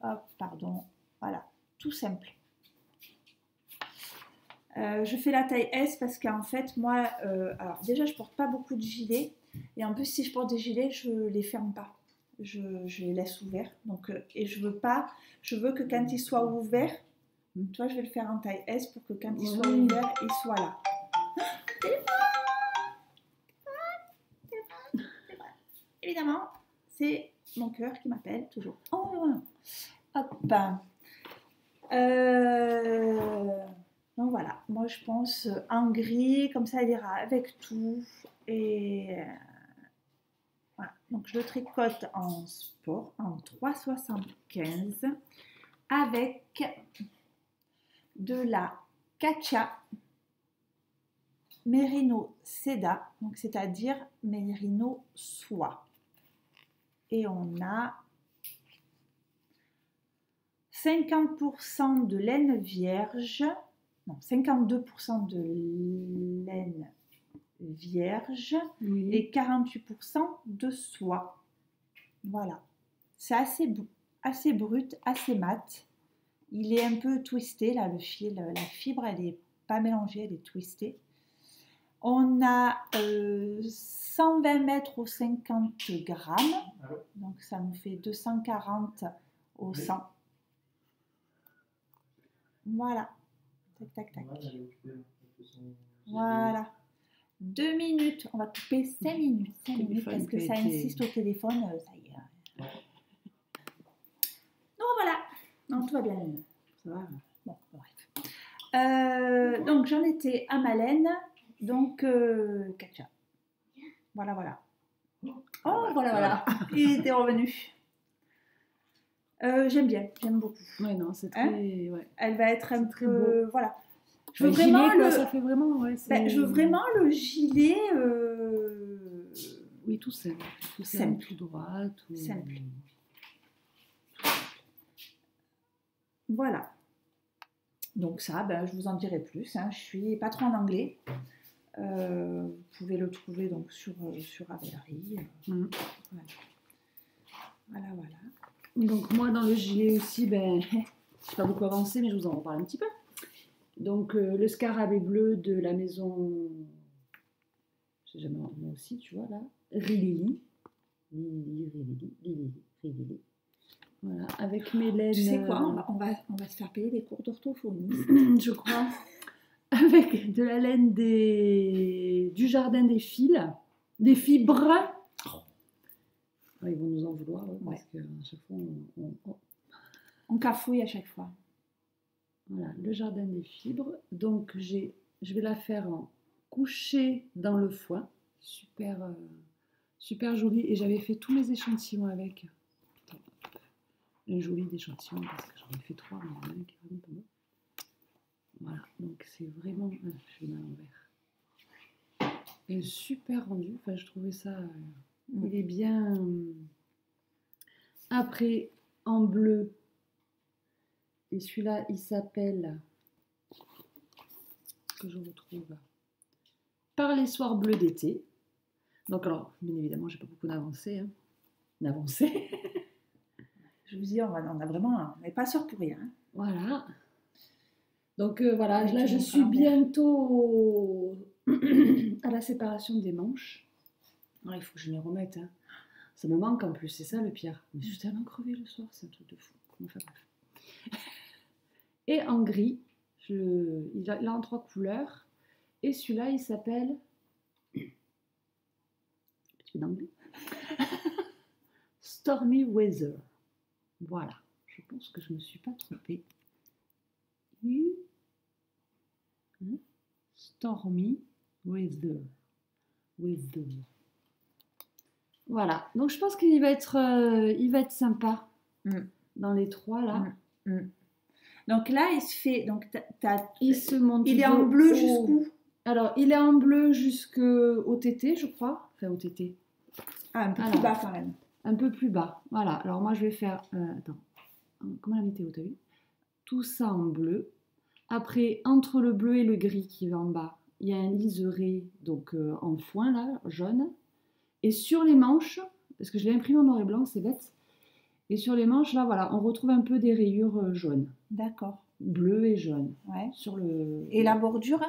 Hop, pardon. Voilà, tout simple. Je fais la taille S parce qu'en fait, moi, alors déjà, je porte pas beaucoup de gilets. Et en plus, si je porte des gilets, je les ferme pas. Je les laisse ouverts. Donc, et je veux que quand ils soient ouverts, tu vois, je vais le faire en taille S pour que quand ils soient ouverts, ils soient là. Évidemment, c'est mon cœur qui m'appelle toujours. Oh, hop. Donc voilà, moi je pense en gris, comme ça il ira avec tout. Et voilà, donc je le tricote en sport en 3,75 avec de la Katia Merino Seda, donc c'est-à-dire Merino soie. Et on a 50% de laine vierge, non, 52% de laine vierge et 48% de soie. Voilà. C'est assez brut, assez mat. Il est un peu twisté, là, le fil. La fibre, elle n'est pas mélangée, elle est twistée. On a 120 mètres au 50 grammes. Donc, ça nous fait 240 au 100. Voilà. Tac. Voilà. 2 minutes. On va couper 5 minutes. 5 minutes parce que ça insiste au téléphone. Ça y est. Donc voilà. Non, tout va bien. Ça va. Bon, bref. Donc j'en étais à ma laine. Donc Katia. Voilà. Oh, voilà. Il était revenu. J'aime beaucoup. Ouais, non, c'est très. Ouais. Elle va être un très peu. Beau. Voilà. Je veux vraiment gilet, quoi, ça fait vraiment. Ouais, je veux vraiment le gilet. Oui, tout simple. Tout droit. Tout simple. Voilà. Donc ça, je vous en dirai plus. Hein. Je suis pas trop en anglais. Vous pouvez le trouver donc sur Ravelry. Voilà. Donc moi dans le gilet aussi, je n'ai pas beaucoup avancé, mais je vous en reparle un petit peu. Donc le scarabée bleu de la maison, je sais jamais moi aussi, tu vois là, Rilili. Voilà, avec mes laines. Tu sais quoi, on va se faire payer des cours d'orthophonie, je crois. Avec de la laine du jardin des fibres. Ils vont nous en vouloir parce qu'à chaque fois On cafouille à chaque fois. Voilà, le jardin des fibres. Donc, je vais la faire en coucher dans le foin. Super, super joli. Et j'avais fait tous les échantillons avec. Attends, un joli d'échantillons parce que j'en ai fait 3, mais il y en a un qui est vraiment pas bon. Voilà, donc c'est vraiment... je vais mettre à l'envers. Et super rendu. Enfin, je trouvais ça... il est bien... Après, en bleu. Et celui-là, il s'appelle... que je retrouve... Par les soirs bleus d'été. Donc alors, bien évidemment, j'ai pas beaucoup d'avancées. Hein. D'avancées. Je vous dis, on a vraiment... On n'est pas sûr pour rien. Hein. Voilà. Donc voilà, Oui, là je suis bientôt à la séparation des manches. Alors, il faut que je m'y remette. Hein. Ça me manque en plus, c'est ça le pire. Mais je suis tellement crevée le soir, c'est un truc de fou. Enfin, bref. Et en gris, il a en 3 couleurs. Et celui-là, il s'appelle... petit peu d'anglais. Stormy Weather. Voilà, je pense que je ne me suis pas trompée. Stormy Weather. Voilà, donc je pense qu'il va être sympa dans les 3 là. Donc là, il se fait... Donc il se monte. Il est en bleu jusqu'où? Alors, il est en bleu jusqu'au TT, je crois. Enfin, au TT. Ah, un peu plus bas quand même. Un peu plus bas. Voilà. Alors, moi, je vais faire... attends. Comment la météo, t'as vu? Tout ça en bleu. Après, entre le bleu et le gris qui va en bas, il y a un liseré, donc en foin, là, jaune. Et sur les manches, parce que je l'ai imprimé en noir et blanc, c'est bête. Et sur les manches, là, voilà, on retrouve un peu des rayures jaunes. D'accord. Bleu et jaune. Ouais. Sur le... Et la bordure?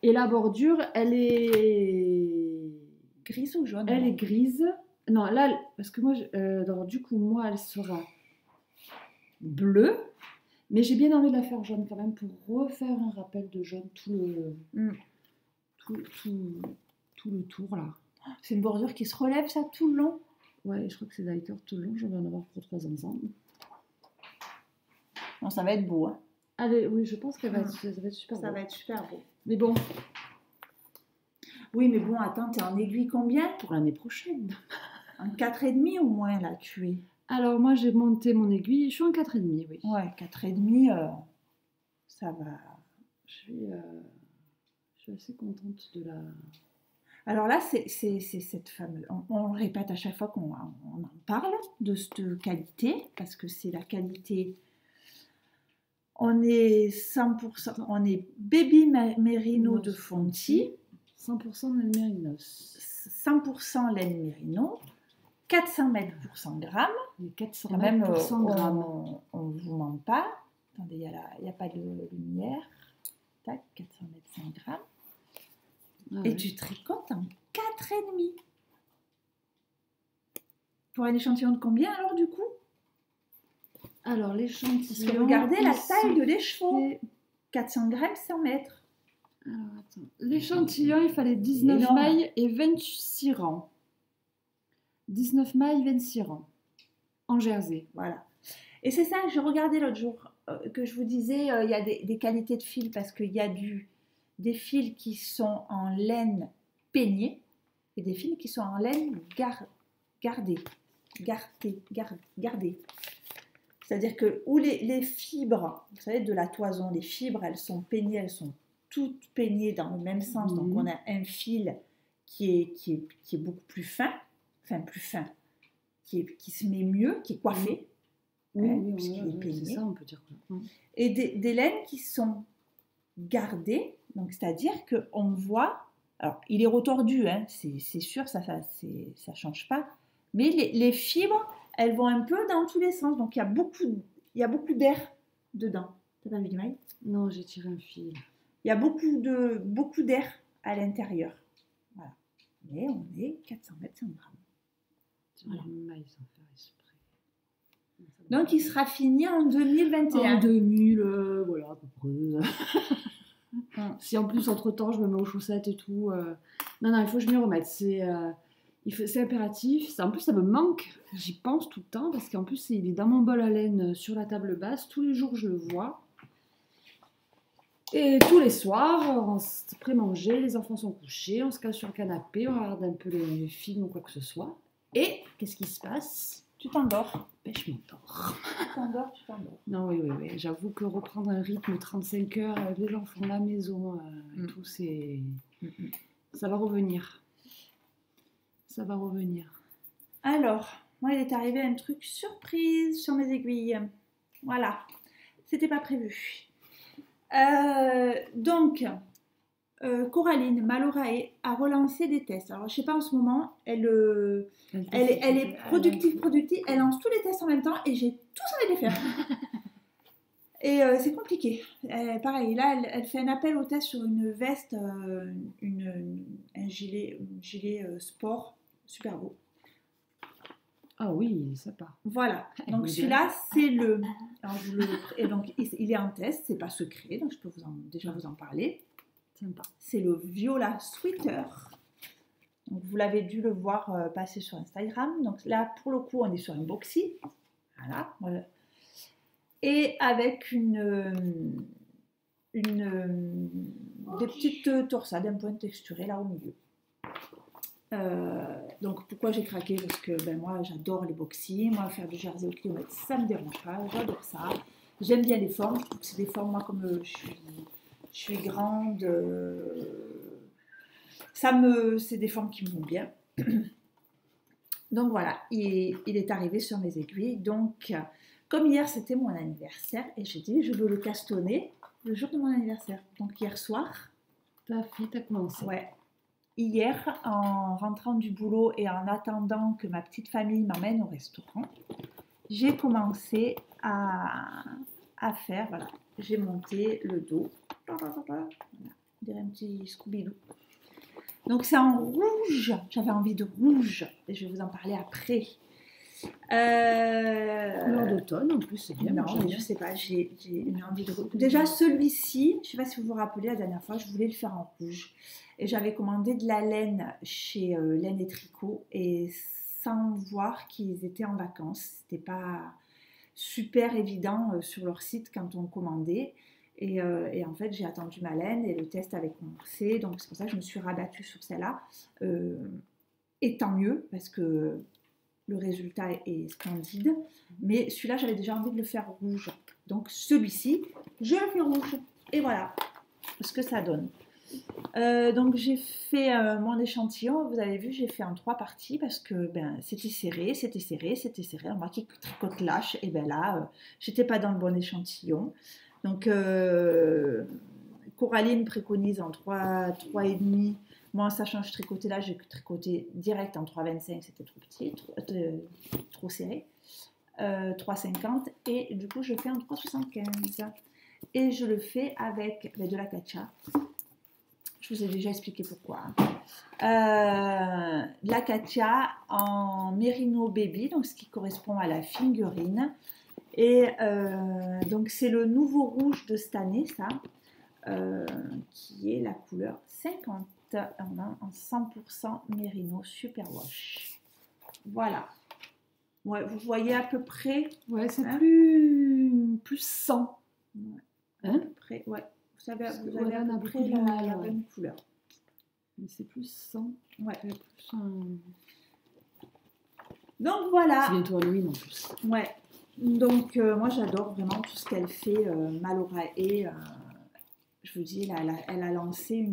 Et la bordure, elle est... Grise ou jaune? Elle est grise. Non, là, parce que moi, alors, du coup, moi, elle sera bleue. Mais j'ai bien envie de la faire jaune quand même pour refaire un rappel de jaune tout le tour, là. C'est une bordure qui se relève, ça, tout le long? Ouais, je crois que c'est d'ailleurs tout le long. Je vais en avoir pour 3 ensemble. Bon, ça va être beau, hein. Allez, oui, je pense ça va être super beau. Ça va être super beau. Mais bon. Oui, mais bon, attends, t'es en aiguille combien? Pour l'année prochaine. Un 4,5 au moins, là, tu es. Alors, moi, j'ai monté mon aiguille. Je suis en 4,5, oui. Ouais, 4,5, ça va. Je suis assez contente de la... Alors là, c'est cette fameuse... On le répète à chaque fois qu'on en parle de cette qualité, parce que c'est la qualité... On est 100%... On est Baby Merino de Fonti. 100% laine mérinos. 100% laine mérino. 400 mètres pour 100 grammes. Les 400 quand mètres même, pour 100 grammes. On ne vous ment pas. Attendez, il n'y a pas de lumière. Tac, 400 mètres, 100 grammes. Ah, et ouais. tu tricotes en 4,5. Pour un échantillon de combien alors du coup? Alors l'échantillon... Parce que regardez la taille de l'écheveau. 400 grammes, 100 mètres. Alors attends. L'échantillon, il fallait 19 énorme. mailles et 26 rangs. 19 mailles, 26 rangs. En jersey. Voilà. Et c'est ça, je regardais l'autre jour, que je vous disais, il y a des qualités de fils, parce qu'il y a des fils qui sont en laine peignée et des fils qui sont en laine gardée. C'est-à-dire que où les fibres, vous savez, de la toison, les fibres, elles sont peignées, elles sont toutes peignées dans le même sens. Donc on a un fil qui est beaucoup plus fin, qui se met mieux, qui est coiffé. Oui, puisqu'il est peigné. c'est ça, on peut dire quoi. Et des laines qui sont gardées, donc c'est-à-dire qu'on voit, alors il est retordu, hein, c'est sûr, ça change pas, mais les fibres, elles vont un peu dans tous les sens, donc il y a beaucoup d'air dedans. T'as pas vu l'image? Non, j'ai tiré un fil. Il y a beaucoup d'air à l'intérieur. Voilà. Mais on est 400 mètres, 100 grammes. Voilà. Maille sans faire exprès. Donc il sera fini en 2021. En 2000, voilà, à peu près. Si en plus, entre-temps, je me mets aux chaussettes et tout. Non, il faut que je m'y remette. C'est impératif. En plus, ça me manque. J'y pense tout le temps parce qu'en plus, il est dans mon bol à laine sur la table basse. Tous les jours, je le vois. Et tous les soirs, après manger, les enfants sont couchés, on se cache sur le canapé, on regarde un peu les films ou quoi que ce soit. Et qu'est-ce qui se passe? Tu t'endors. Ben, je m'endors. Tu t'endors. Non, oui. J'avoue que reprendre un rythme 35 heures avec les enfants à la maison et tout, c'est... Ça va revenir. Ça va revenir. Alors, moi, il est arrivé un truc surprise sur mes aiguilles. Voilà. C'était pas prévu. Donc, Coraline Malorae a relancé des tests. Alors, je sais pas en ce moment, elle est productive. Elle lance tous les tests en même temps et j'ai tous envie de les faire. Et c'est compliqué. Pareil, là, elle fait un appel au test sur une veste, un gilet sport, super beau. Ah oui, ça part. Voilà. Donc celui-là, c'est le... Alors, et donc, il est en test, c'est pas secret, donc je peux déjà vous en parler. Sympa. C'est le Viola Sweater. Donc, vous l'avez dû le voir passer sur Instagram. Donc là, pour le coup, on est sur un boxy. Voilà. Et avec des petites torsades, un point texturé là au milieu. Donc pourquoi j'ai craqué? Parce que moi j'adore les boxy, moi faire du jersey au kilomètre ça me dérange pas, j'adore ça. J'aime bien les formes, je trouve que c'est des formes, moi comme je suis grande, c'est des formes qui me vont bien. Donc voilà, il est arrivé sur mes aiguilles. Donc comme hier c'était mon anniversaire et j'ai dit je veux le castonner le jour de mon anniversaire. Donc hier soir. T'as commencé. Ouais. Hier, en rentrant du boulot et en attendant que ma petite famille m'emmène au restaurant, j'ai commencé à faire, voilà, j'ai monté le dos. Voilà, on dirait un petit Scooby-Doo. Donc c'est en rouge, j'avais envie de rouge, et je vais vous en parler après. Couleur d'automne en plus, c'est bien. Non, mais je sais pas, j'ai une envie de rouge. Déjà celui-ci, je sais pas si vous vous rappelez, la dernière fois, je voulais le faire en rouge. Et j'avais commandé de la laine chez Laine et Tricot et sans voir qu'ils étaient en vacances. C'était pas super évident sur leur site quand on commandait. Et en fait, j'ai attendu ma laine et le test avait commencé. Donc c'est pour ça que je me suis rabattue sur celle-là. Et tant mieux parce que le résultat est splendide. Mais celui-là, j'avais déjà envie de le faire rouge. Donc celui-ci, je le fais rouge. Et voilà ce que ça donne. Donc j'ai fait mon échantillon, vous avez vu, j'ai fait en 3 parties parce que c'était serré. Alors moi qui tricote lâche, et là, j'étais pas dans le bon échantillon. Donc Coraline préconise en 3,5. Moi, en sachant que je tricotais là, j'ai tricoté direct en 3,25, c'était trop petit, trop serré. 3,50 et du coup je fais en 3,75. Et je le fais avec de la catcha. Je vous ai déjà expliqué pourquoi. La catcha en Merino Baby, donc ce qui correspond à la figurine. Et donc c'est le nouveau rouge de cette année, ça, qui est la couleur 50 en 100% Merino Super Wash. Voilà. Ouais, vous voyez à peu près. Ouais, c'est plus 100. Ouais. Hein? À peu près, ouais. Vous avez à peu près la bonne couleur. Mais c'est plus 100. Ouais. Plus 100. Donc voilà. C'est bientôt Halloween en plus. Ouais. Donc moi j'adore vraiment tout ce qu'elle fait. Malorae, je vous dis, elle a lancé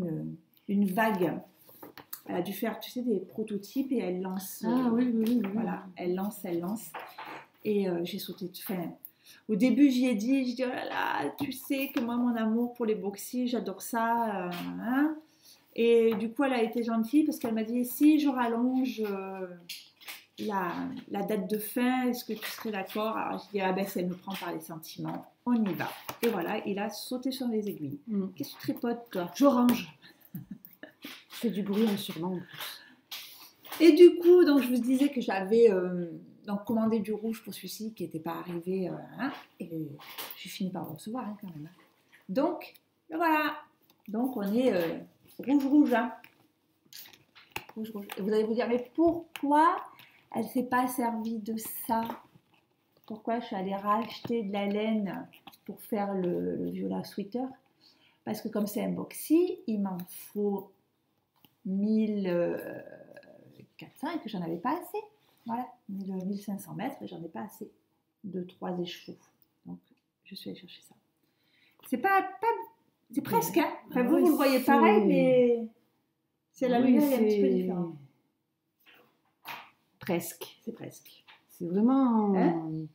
une vague. Elle a dû faire, tu sais, des prototypes et elle lance. Oui. Voilà, elle lance. Et j'ai sauté de faim. Au début, j'y ai dit, oh là là, tu sais que moi, mon amour pour les boxy, j'adore ça. Hein. Et du coup, elle a été gentille parce qu'elle m'a dit, si je rallonge la date de fin, est-ce que tu serais d'accord? Alors, je dis, si elle me prend par les sentiments, on y va. Et voilà, il a sauté sur les aiguilles. Qu'est-ce que tu tripotes, toi? Je range. C'est du bruit en surnom. Et du coup, donc, je vous disais que j'avais donc commandé du rouge pour celui-ci qui n'était pas arrivé. Et j'ai fini par le recevoir quand même. Donc, voilà. Donc, on est rouge. Hein. rouge, rouge. Et vous allez vous dire, mais pourquoi elle ne s'est pas servie de ça? Pourquoi je suis allée racheter de la laine pour faire le viola sweater? Parce que comme c'est un boxy, il m'en faut 1400 et que j'en avais pas assez. Voilà, 1500 mètres et j'en ai pas assez de 3 écheveaux. Donc, je suis allée chercher ça. C'est c'est presque, hein. Enfin, vous le voyez pareil, mais c'est la lumière est un petit peu différente. Presque. C'est presque. C'est vraiment... Hein?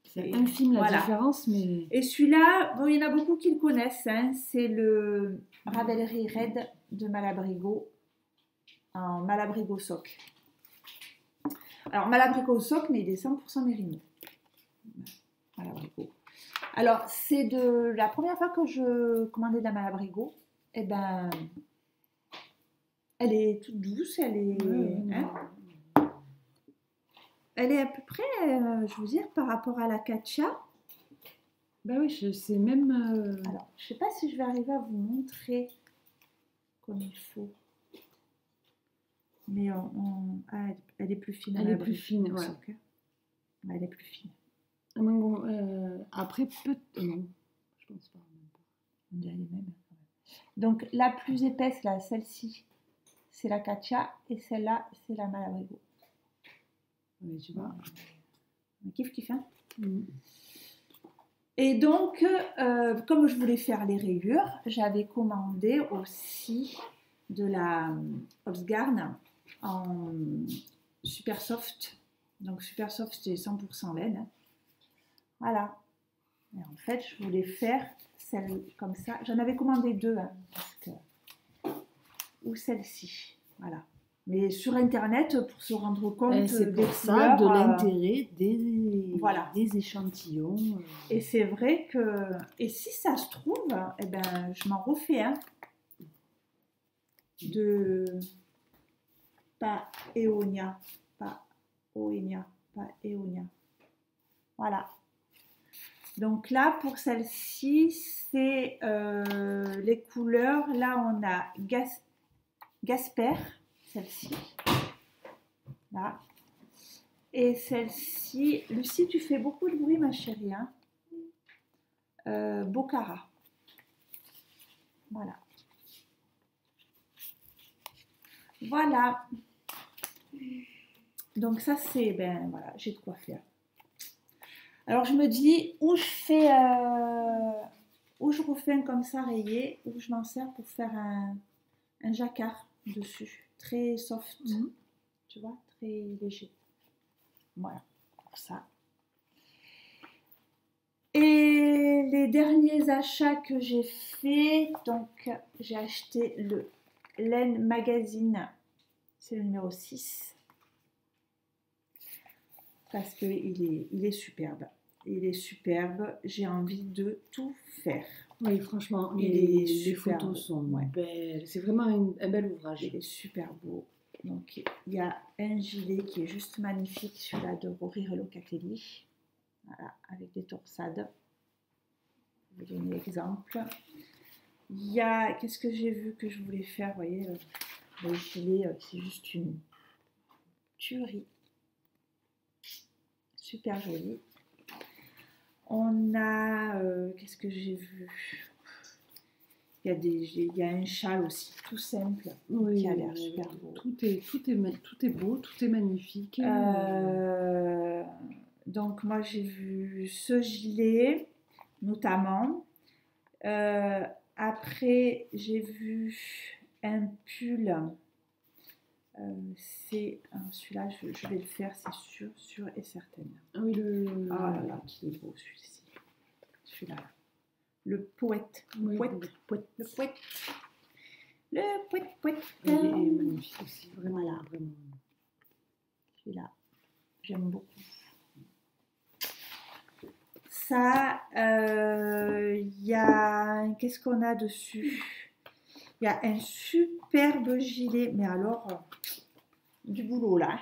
C'est infime la différence, mais... Et celui-là, bon, il y en a beaucoup qui le connaissent, hein. C'est le Ravelry Red de Malabrigo, en Malabrigo Sock. Alors, Malabrigo Sock, mais il est 100% mérino. Malabrigo. Alors, c'est de la première fois que je commandais de la Malabrigo, eh ben, elle est toute douce, elle est... hein, elle est à peu près, je veux dire, par rapport à la Katcha. Bah oui, je sais même... Alors, je ne sais pas si je vais arriver à vous montrer comme il faut. Mais elle est plus fine. Elle est plus fine, ouais. Elle est plus fine. Après, non, je pense pas. On dirait les mêmes. Donc, la plus épaisse, là, celle-ci, c'est la Katcha. Et celle-là, c'est la Malabrigo. Oui, tu vois. On kiffe, hein. Et donc, comme je voulais faire les rayures, j'avais commandé aussi de la Obsgarn en super soft. Donc, super soft, c'est 100% laine. Hein. Voilà. Et en fait, je voulais faire celle comme ça. J'en avais commandé 2. Hein, ou celle-ci. Voilà. Mais sur Internet, pour se rendre compte c'est pour ça de l'intérêt des échantillons. Et c'est vrai que... Et si ça se trouve, eh ben, je m'en refais un de... Pas Éonia. Pas Oenia. Pas Éonia. Voilà. Donc là, pour celle-ci, c'est les couleurs. Là, on a Gasper. Celle-ci, là, et celle-ci, Lucie, tu fais beaucoup de bruit, ma chérie, hein. Bocara, voilà, donc ça c'est, ben voilà, j'ai de quoi faire. Alors je me dis, où je refais un comme ça rayé, où je m'en sers pour faire un jacquard dessus. Très soft, tu vois, très léger. Voilà, pour ça. Et les derniers achats que j'ai fait, donc j'ai acheté le Laine Magazine, c'est le numéro 6. Parce qu'il est superbe. Il est superbe, j'ai envie de tout faire. Oui, franchement, les photos sont belles. C'est vraiment un bel ouvrage. Il est super beau. Donc, il y a un gilet qui est juste magnifique, celui-là de Rory Locatelli. Voilà, avec des torsades. Je vais vous donner l'exemple. Il y a, qu'est-ce que j'ai vu que je voulais faire? Vous voyez, le gilet, c'est juste une tuerie. Super joli. On a, qu'est-ce que j'ai vu? Il y a un châle aussi, tout simple, qui a l'air super beau. Tout est beau, tout est magnifique. Donc moi j'ai vu ce gilet, notamment. Après j'ai vu un pull. C'est celui-là, je vais le faire, c'est sûr et certain. Ah oui, oh là là, qui est beau celui-ci. Celui-là. Le poète. Oui, Le poète. Il est magnifique aussi, vraiment. Voilà. Vraiment. Celui-là, j'aime beaucoup. Ça, il y a... Qu'est-ce qu'on a dessus? Il y a un superbe gilet, mais alors, du boulot là.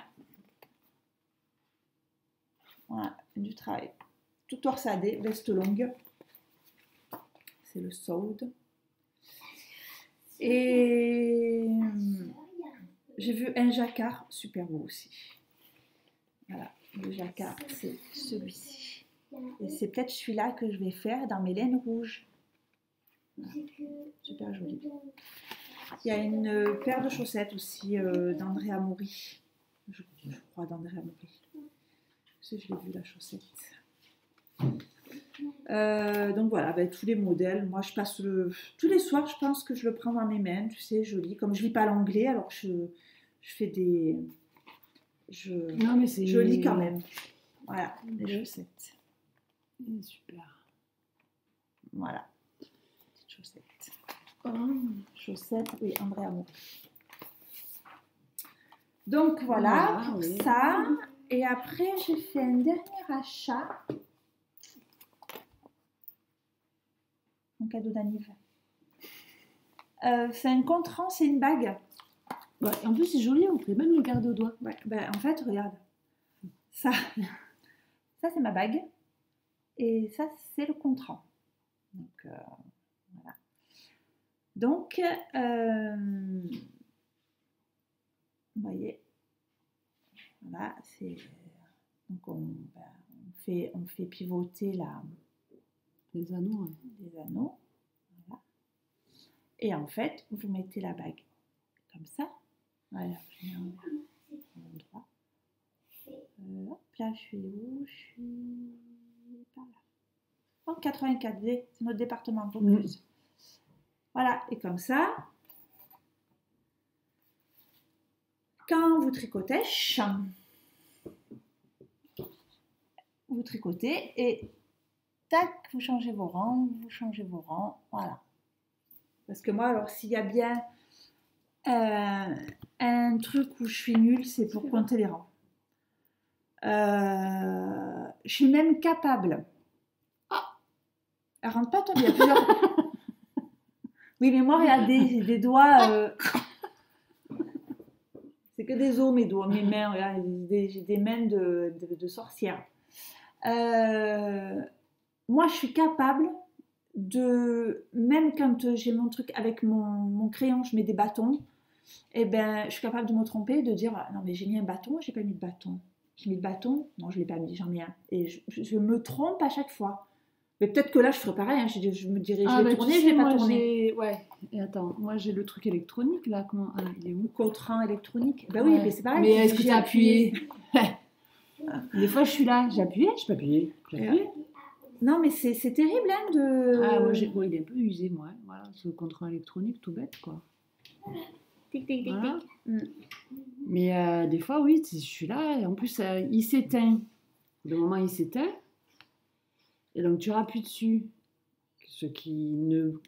Voilà, du travail. Tout torsadé, veste longue. C'est le Soud. Et j'ai vu un jacquard, super beau aussi. Voilà, le jacquard, c'est celui-ci. Et c'est peut-être celui-là que je vais faire dans mes laines rouges. Voilà, super joli. Il y a une paire de chaussettes aussi d'André Amoury. Je crois d'André Amoury. Je l'ai vu la chaussette. Donc voilà, ben, tous les modèles. Moi, je passe tous les soirs, je pense que je le prends dans mes mains, tu sais, je lis. Comme je lis pas l'anglais, alors je fais des... Non, mais je lis quand même. Voilà, les chaussettes. Super. Voilà, petite chaussette. Chaussettes, oui, André Amour. Donc voilà, pour oui. ça. Et après, j'ai fait un dernier achat. Mon cadeau d'anniversaire. C'est un contrant, c'est une bague. Ouais, en plus, c'est joli, on pourrait même le garder au doigt. Ouais, ben, en fait, regarde. Ça c'est ma bague. Et ça, c'est le contrant. Donc, voilà. Donc, vous voyez, voilà, c'est... Donc, on fait pivoter Les anneaux, ouais. les anneaux. Voilà. Et en fait, vous mettez la bague comme ça. Voilà, je mets en endroit. Hop là, je suis où? Je suis par là. En 84D, c'est notre département de Vaucluse. Voilà, et comme ça, quand vous tricotez, vous tricotez et tac, vous changez vos rangs, voilà. Parce que moi, alors, s'il y a bien un truc où je suis nulle, c'est pour compter les rangs. Je suis même capable. Elle rentre pas, toi, il y a plusieurs... Oui, mais moi, regardez, j'ai des doigts... C'est que des os, mes doigts, mes mains. Regarde, j'ai des mains de sorcière. Moi, je suis capable de... Même quand j'ai mon truc avec mon crayon, je mets des bâtons, et ben, je suis capable de me tromper, de dire non, mais j'ai mis un bâton, j'ai pas mis de bâton. J'ai mis le bâton, non, je l'ai pas mis, j'en mets un. Et je me trompe à chaque fois. Mais peut-être que là, je ferai pareil. Hein. Je me dirais, je vais tourner, je vais pas tourner. Ouais. Et attends, moi j'ai le truc électronique là. Comment il est où? Le contrant électronique. Ben oui, mais c'est pareil. Mais est-ce que tu as appuyé? Des fois, je suis là, j'ai appuyé, je peux appuyer. Non, mais c'est terrible, hein, de... Ah, moi, il est un peu usé, moi. Voilà, ce contrant électronique, tout bête, quoi. Tic, tic, tic, Voilà. tic. Mais des fois, oui, je suis là, et en plus, il s'éteint. Le moment, il s'éteint. Et donc, tu rappuies dessus, ce qui ne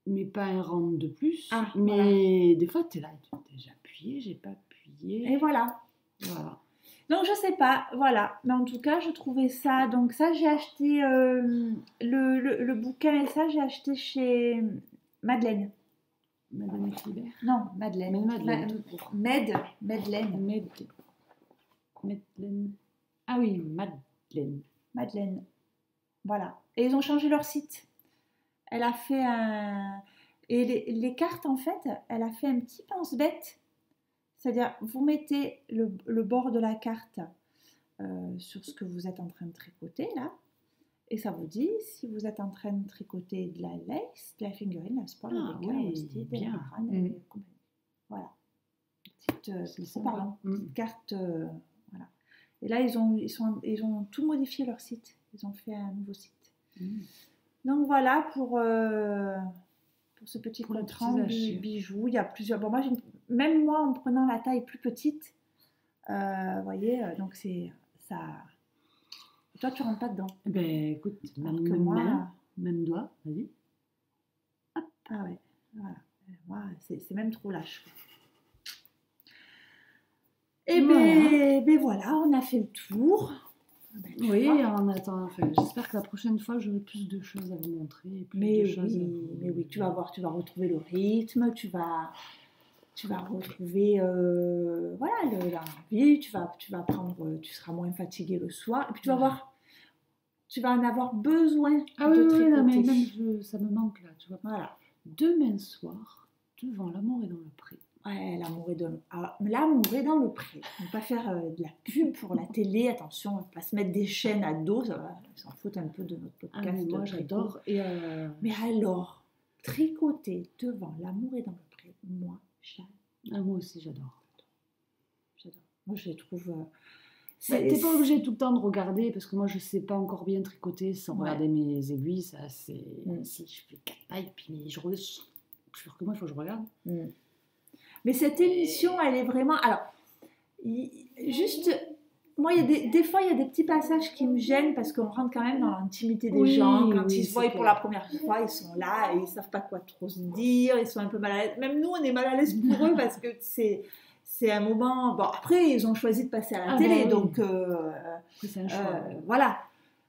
met pas un rang de plus. Ah, mais voilà. des fois, tu es là, j'ai appuyé, j'ai pas appuyé. Et voilà. Voilà. Donc, je sais pas, voilà. Mais en tout cas, je trouvais ça... Donc ça, j'ai acheté le bouquin et ça, j'ai acheté chez Madeleine. Madame Philibert. Non, Madeleine. Madeleine. Madeleine. Madeleine. Ah oui, Madeleine. Madeleine. Voilà. Et ils ont changé leur site. Elle a fait un... Et les cartes, en fait, elle a fait un petit pense-bête. C'est-à-dire, vous mettez le bord de la carte sur ce que vous êtes en train de tricoter, là. Et ça vous dit si vous êtes en train de tricoter de la lace, de la fingering, la sport, la oui, bien. et compagnie. Voilà. C'est parlant. Petite carte, voilà. Et là, ils ont tout modifié leur site. Ils ont fait un nouveau site. Donc voilà pour ce petit contrant de bijoux. Il y a plusieurs. Bon, moi, même moi, en prenant la taille plus petite, vous voyez, donc c'est ça. Toi, tu rentres pas dedans. Ben écoute, même doigt, vas-y. Hop. Ah ouais, voilà. Moi, c'est même trop lâche. Et ben voilà, on a fait le tour. Oui, en attendant, j'espère que la prochaine fois, j'aurai plus de choses à vous montrer. Mais oui, tu vas voir, tu vas retrouver le rythme, tu vas retrouver voilà, l'envie, tu vas prendre, tu seras moins fatigué le soir, et puis tu vas voir, tu vas en avoir besoin de tricoter. Non, mais même ça me manque là, tu vois. Voilà. Demain soir, devant l'amour et dans le pré. Ouais, l'amour est dans le pré. On ne va pas faire de la pub pour la télé. Attention, on ne va pas se mettre des chaînes à dos. Ça va, ils s'en foutent un peu de notre podcast. Ah, mais moi, j'adore. Mais alors, tricoter devant l'amour est dans le pré, moi, j'adore. Ah, moi aussi, j'adore. Moi, je les trouve... T'es pas obligé tout le temps de regarder, parce que moi, je sais pas encore bien tricoter sans regarder mes aiguilles. Ça, c'est... Si je fais 4 pailles, puis je jure que moi, il faut que je regarde. Mais cette émission, elle est vraiment... Alors, juste... Moi, des fois, il y a des petits passages qui me gênent parce qu'on rentre quand même dans l'intimité des gens. Quand ils se voient pour la première fois, ils sont là et ils ne savent pas quoi trop se dire. Ils sont un peu mal à l'aise. Même nous, on est mal à l'aise pour eux parce que c'est un moment... Bon, après, ils ont choisi de passer à la télé. Donc, c'est un choix. Voilà.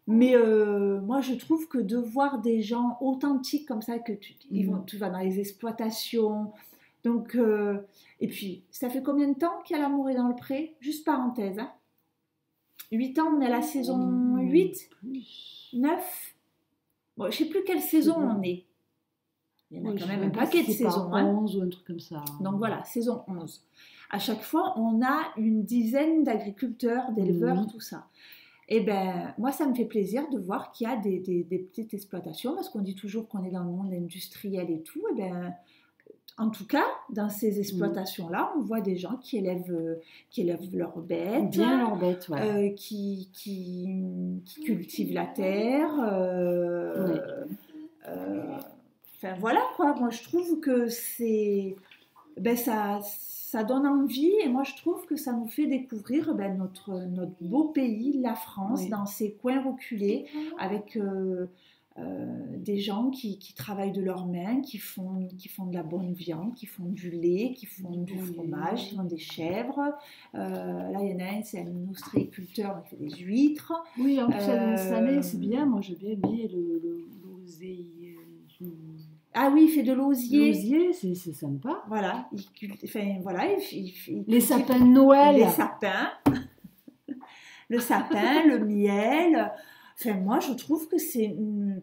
Mais moi, je trouve que de voir des gens authentiques comme ça, que tu vas dans les exploitations... Donc, et puis, ça fait combien de temps qu'il y a l'amour est dans le pré? Juste parenthèse. 8 ans, on est à la saison 8, 9. Bon, je ne sais plus quelle saison on est. Il y en a quand même un paquet de saisons. 11 ou un truc comme ça. Donc voilà, saison 11. À chaque fois, on a une dizaine d'agriculteurs, d'éleveurs, tout ça. Et bien, moi, ça me fait plaisir de voir qu'il y a des petites exploitations, parce qu'on dit toujours qu'on est dans le monde industriel et tout. Et bien... En tout cas, dans ces exploitations-là, on voit des gens qui élèvent leurs bêtes, bien leurs bêtes, qui cultivent la terre. Enfin voilà quoi. Moi, je trouve que ça donne envie, et moi je trouve que ça nous fait découvrir notre beau pays, la France, dans ses coins reculés, avec des gens qui travaillent de leurs mains, qui font de la bonne viande, qui font du lait, qui font du fromage, qui font des chèvres. Là, il y en a un, c'est un ostréiculteur qui fait des huîtres. Oui, en plus, cette année, c'est bien. Moi, j'ai bien aimé l'oseille. Ah oui, il fait de l'osier. L'osier, c'est sympa. Voilà. Les sapins de Noël. Les sapins. Le sapin, le miel... Enfin, moi, je trouve que c'est...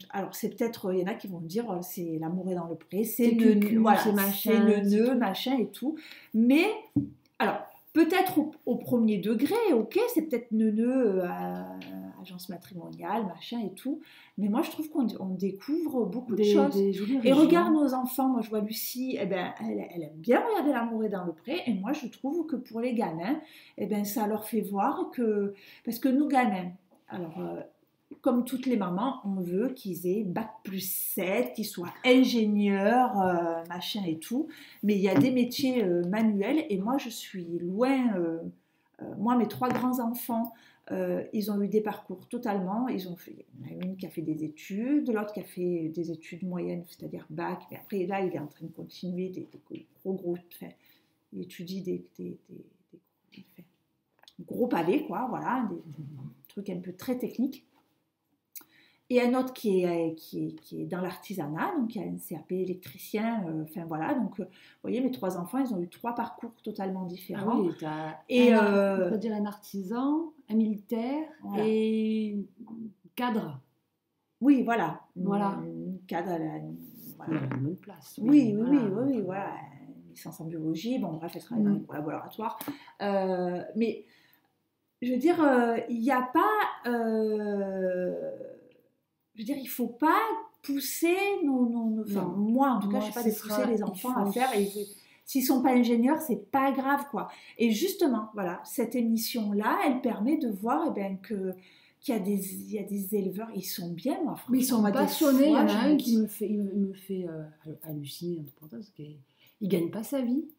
Alors, c'est peut-être... Il y en a qui vont me dire, c'est l'amour est dans le pré, c'est le nœud, machin et tout. Mais, alors, peut-être au premier degré, ok, c'est peut-être nœud, agence matrimoniale, machin et tout. Mais moi, je trouve qu'on découvre beaucoup de choses. Et regarde nos enfants. Moi, je vois Lucie, eh ben, elle aime bien regarder l'amour est dans le pré. Et moi, je trouve que pour les gamins, eh ben, ça leur fait voir que... Parce que nous, gamins, alors... comme toutes les mamans, on veut qu'ils aient Bac+7, qu'ils soient ingénieurs, machin et tout. Mais il y a des métiers manuels, et moi, je suis loin. Moi, mes 3 grands-enfants, ils ont eu des parcours totalement. Il y en a une qui a fait des études, l'autre qui a fait des études moyennes, c'est-à-dire bac. Mais après, là, il est en train de continuer des gros... Enfin, il étudie des gros pavés, quoi, voilà, des trucs un peu très techniques. Et un autre qui est dans l'artisanat, donc il y a un CAP électricien, enfin voilà, donc vous voyez, mes 3 enfants, ils ont eu 3 parcours totalement différents. Ah oui, on peut dire un artisan, un militaire et cadre. Oui, voilà. Cadre, voilà. Une bonne place. Oui, voilà. Licence en biologie, bon bref, elle travaille dans un laboratoire. Mais, je veux dire, il n'y a pas... Je veux dire, il ne faut pas pousser moi, en tout cas, je ne sais pas de pousser les enfants à faire. Et s'ils ne sont pas ingénieurs, ce n'est pas grave, quoi. Et justement, voilà, cette émission-là, elle permet de voir qu'il y a des éleveurs, ils sont bien, moi, franchement. Mais ils sont passionnés. Il y en a un qui me fait halluciner, entre parenthèses, qu'il ne gagne pas sa vie.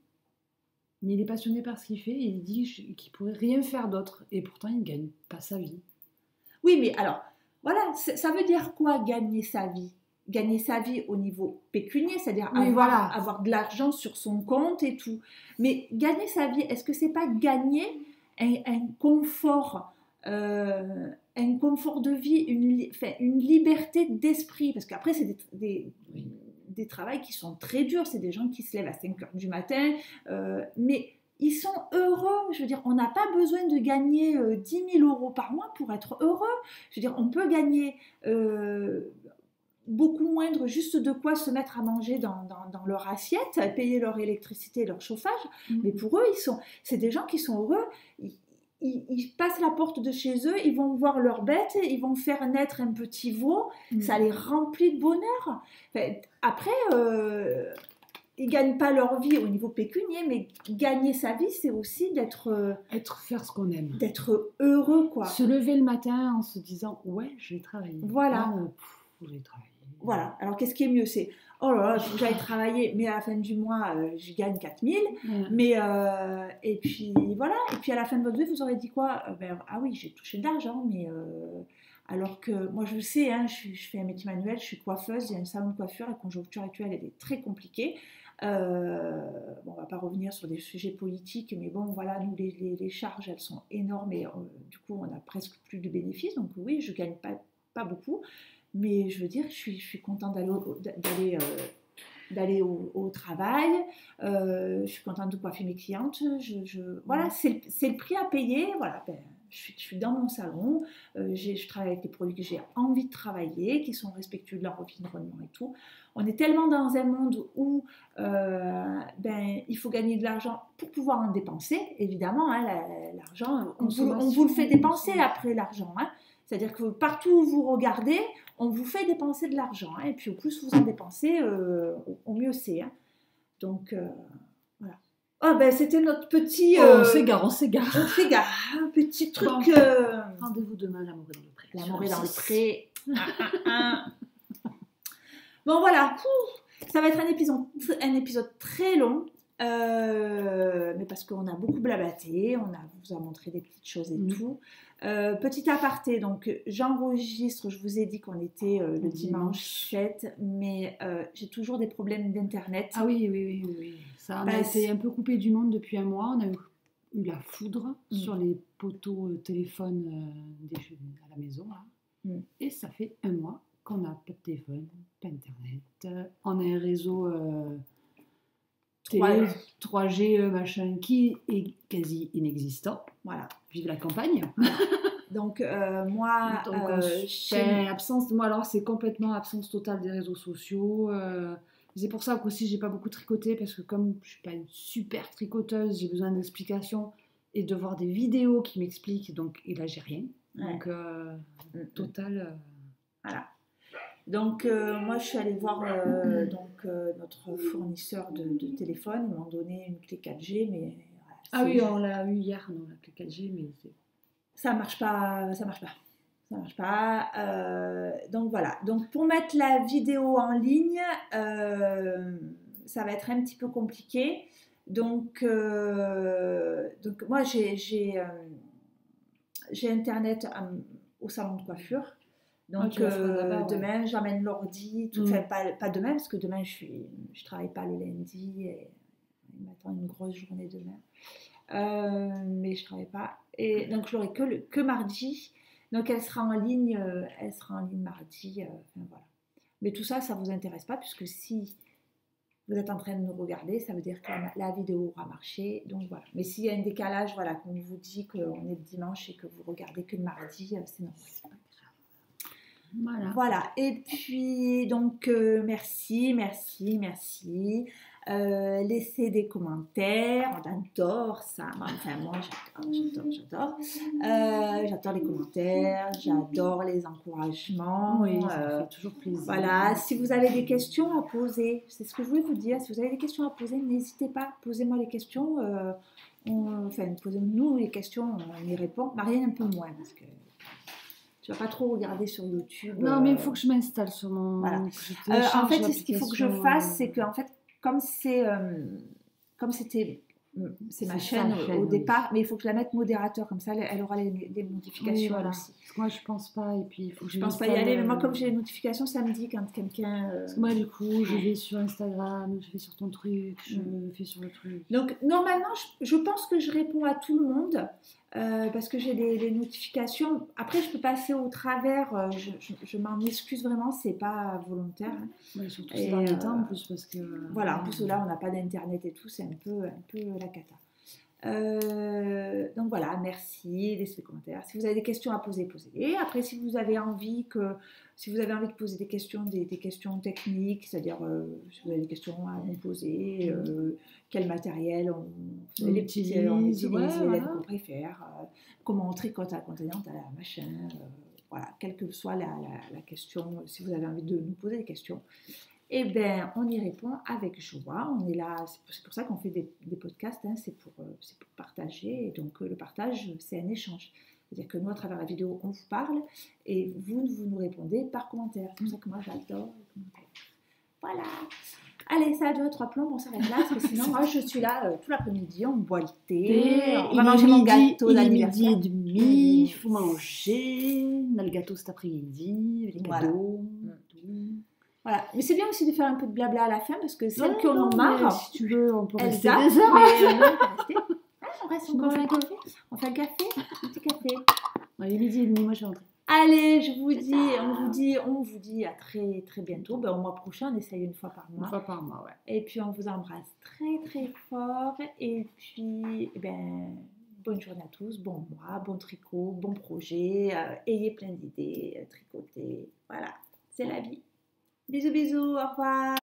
Mais il est passionné par ce qu'il fait, et il dit qu'il ne pourrait rien faire d'autre. Et pourtant, il ne gagne pas sa vie. Oui, mais alors... Voilà, ça veut dire quoi, gagner sa vie? Gagner sa vie au niveau pécunier, c'est-à-dire avoir de l'argent sur son compte et tout. Mais gagner sa vie, est-ce que c'est pas gagner un confort de vie, une liberté d'esprit? Parce qu'après, c'est des travails qui sont très durs. C'est des gens qui se lèvent à 5 heures du matin, mais... Ils sont heureux. Je veux dire, on n'a pas besoin de gagner 10 000 € par mois pour être heureux. Je veux dire, on peut gagner 2 beaucoup moindre, juste de quoi se mettre à manger dans leur assiette, à payer leur électricité, leur chauffage. Mais pour eux, c'est des gens qui sont heureux. Ils passent la porte de chez eux, ils vont voir leurs bêtes, ils vont faire naître un petit veau, ça les remplit de bonheur. Enfin, après, ils ne gagnent pas leur vie au niveau pécunier, mais gagner sa vie, c'est aussi faire ce qu'on aime. D'être heureux, quoi. Se lever le matin en se disant, ouais, je vais travailler. Voilà. Je vais travailler. Voilà. Alors, qu'est-ce qui est mieux? C'est, oh là là, il faut que j'aille travailler, mais à la fin du mois, je gagne 4 000. Mais, et puis, voilà. Et puis, à la fin de votre vie, vous aurez dit quoi? Ah oui, j'ai touché de l'argent, mais... alors que, moi, je le sais, hein, je fais un métier manuel, je suis coiffeuse, il y a un salon de coiffure, la conjoncture actuelle, elle est très compliquée. Bon, on ne va pas revenir sur des sujets politiques, mais bon, voilà, nous, les charges, elles sont énormes et du coup, on n'a presque plus de bénéfices. Donc oui, je ne gagne pas beaucoup, mais je veux dire, je suis contente d'aller au travail, je suis contente de coiffer mes clientes, voilà, c'est le prix à payer, voilà, je suis dans mon salon, je travaille avec des produits que j'ai envie de travailler, qui sont respectueux de leur environnement et tout. On est tellement dans un monde où il faut gagner de l'argent pour pouvoir en dépenser, évidemment, hein, l'argent, on vous le fait dépenser après l'argent, hein. C'est-à-dire que partout où vous regardez, on vous fait dépenser de l'argent, hein, et puis au plus vous en dépensez, au mieux c'est. Hein. Donc, voilà. Oh, c'était notre petit... on s'égare. On s'égare. Un petit truc... Bon. Rendez-vous demain, l'amour est dans le pré. L'amour est dans le pré. Bon, voilà. Ça va être un épisode très long. Mais parce qu'on a beaucoup blablaté, on vous a montré des petites choses et tout. Petit aparté, donc j'enregistre, je vous ai dit qu'on était le dimanche 7, mais j'ai toujours des problèmes d'internet. Ah oui. Ça, on a été un peu coupé du monde depuis un mois, on a eu la foudre sur les poteaux téléphone à la maison, là. Et ça fait un mois qu'on n'a pas de téléphone, pas internet, on a un réseau... 3G machin qui est quasi inexistant. Voilà, vive la campagne. Donc moi, absence. Moi alors c'est complètement absence totale des réseaux sociaux. C'est pour ça qu'aussi j'ai pas beaucoup tricoté parce que comme je suis pas une super tricoteuse, j'ai besoin d'explications et de voir des vidéos qui m'expliquent. Donc et là j'ai rien. Donc total. Voilà. Donc, moi, je suis allée voir notre fournisseur de téléphone. Ils m'ont donné une clé 4G, mais... Voilà, oui, on l'a eu hier, non, la clé 4G, mais... Ça marche pas. Donc, voilà. Donc, pour mettre la vidéo en ligne, ça va être un petit peu compliqué. Donc moi, j'ai Internet au salon de coiffure. Donc demain, j'emmène l'ordi, enfin pas demain, parce que demain, je travaille pas le lundi et il m'attend une grosse journée demain. Mais je travaille pas. Et donc, je l'aurai que mardi. Donc, elle sera en ligne mardi. Voilà. Mais tout ça, ça vous intéresse pas, puisque si vous êtes en train de nous regarder, ça veut dire que la vidéo aura marché. Donc, voilà. Mais s'il y a un décalage, voilà, qu'on vous dit qu'on est le dimanche et que vous regardez que le mardi, c'est normal. Voilà. Et puis, donc, merci. Laissez des commentaires, on adore ça. Enfin, moi, j'adore. J'adore les commentaires, j'adore les encouragements. Oui, ça fait toujours plaisir. Voilà, si vous avez des questions à poser, c'est ce que je voulais vous dire. Si vous avez des questions à poser, n'hésitez pas, posez-moi les questions. Posez-nous les questions, on y répond. Marianne, un peu moins, parce que tu vas pas trop regarder sur YouTube. Non, mais il faut que je m'installe sur mon... Voilà. En fait, ce qu'il faut que je fasse, c'est que, en fait, comme c'était ma chaîne au départ, mais il faut que je la mette modérateur, comme ça elle aura les notifications aussi. Parce que moi je pense pas, et puis il faut que je pense pas y aller, mais moi comme j'ai les notifications, ça me dit quand quelqu'un... Parce que moi du coup, je vais sur Instagram, je vais sur ton truc, je fais sur le truc. Donc normalement, je pense que je réponds à tout le monde, parce que j'ai les notifications. Après, je peux passer au travers, je m'en excuse vraiment, c'est pas volontaire. Ouais, surtout ces derniers temps en plus, parce que... Voilà, en plus là, on n'a pas d'internet et tout, c'est un peu la cata. Donc voilà, merci, laissez des commentaires. Si vous avez des questions à poser, posez-les. Après, si vous avez envie de poser des questions techniques, c'est-à-dire si vous avez des questions à nous poser, quel matériel on utilise, ouais, les laines voilà. qu'on préfère, comment on tricote à contenante à la machin, voilà, quelle que soit la question, si vous avez envie de nous poser des questions. Eh bien, on y répond avec joie. On est là, c'est pour ça qu'on fait des podcasts, hein, c'est pour partager. Et donc, le partage, c'est un échange. C'est-à-dire que nous, à travers la vidéo, on vous parle et vous nous répondez par commentaire. C'est pour ça que moi, j'adore les commentaires. Voilà. Allez, ça a duré 3 plombs, on s'arrête là, parce que sinon, moi, je suis là tout l'après-midi, on boit le thé, on va manger mon gâteau d'anniversaire. Il est midi et demi, il faut manger. On a le gâteau cet après-midi, les cadeaux. Voilà, mais c'est bien aussi de faire un peu de blabla à la fin parce que celles qui en ont marre, si tu veux, on peut rester zappent, des heures. On reste encore un café. On fait un café, un petit café. Il est midi et demi, moi je vais rentrer. Allez, on vous dit à très très bientôt. Ben, au mois prochain, on essaye une fois par mois. Une fois par mois, ouais. Et puis on vous embrasse très très fort. Et puis, bonne journée à tous, bon mois, bon tricot, bon projet. Ayez plein d'idées, tricotez. Voilà, c'est la vie. Bisous, bisous, au revoir.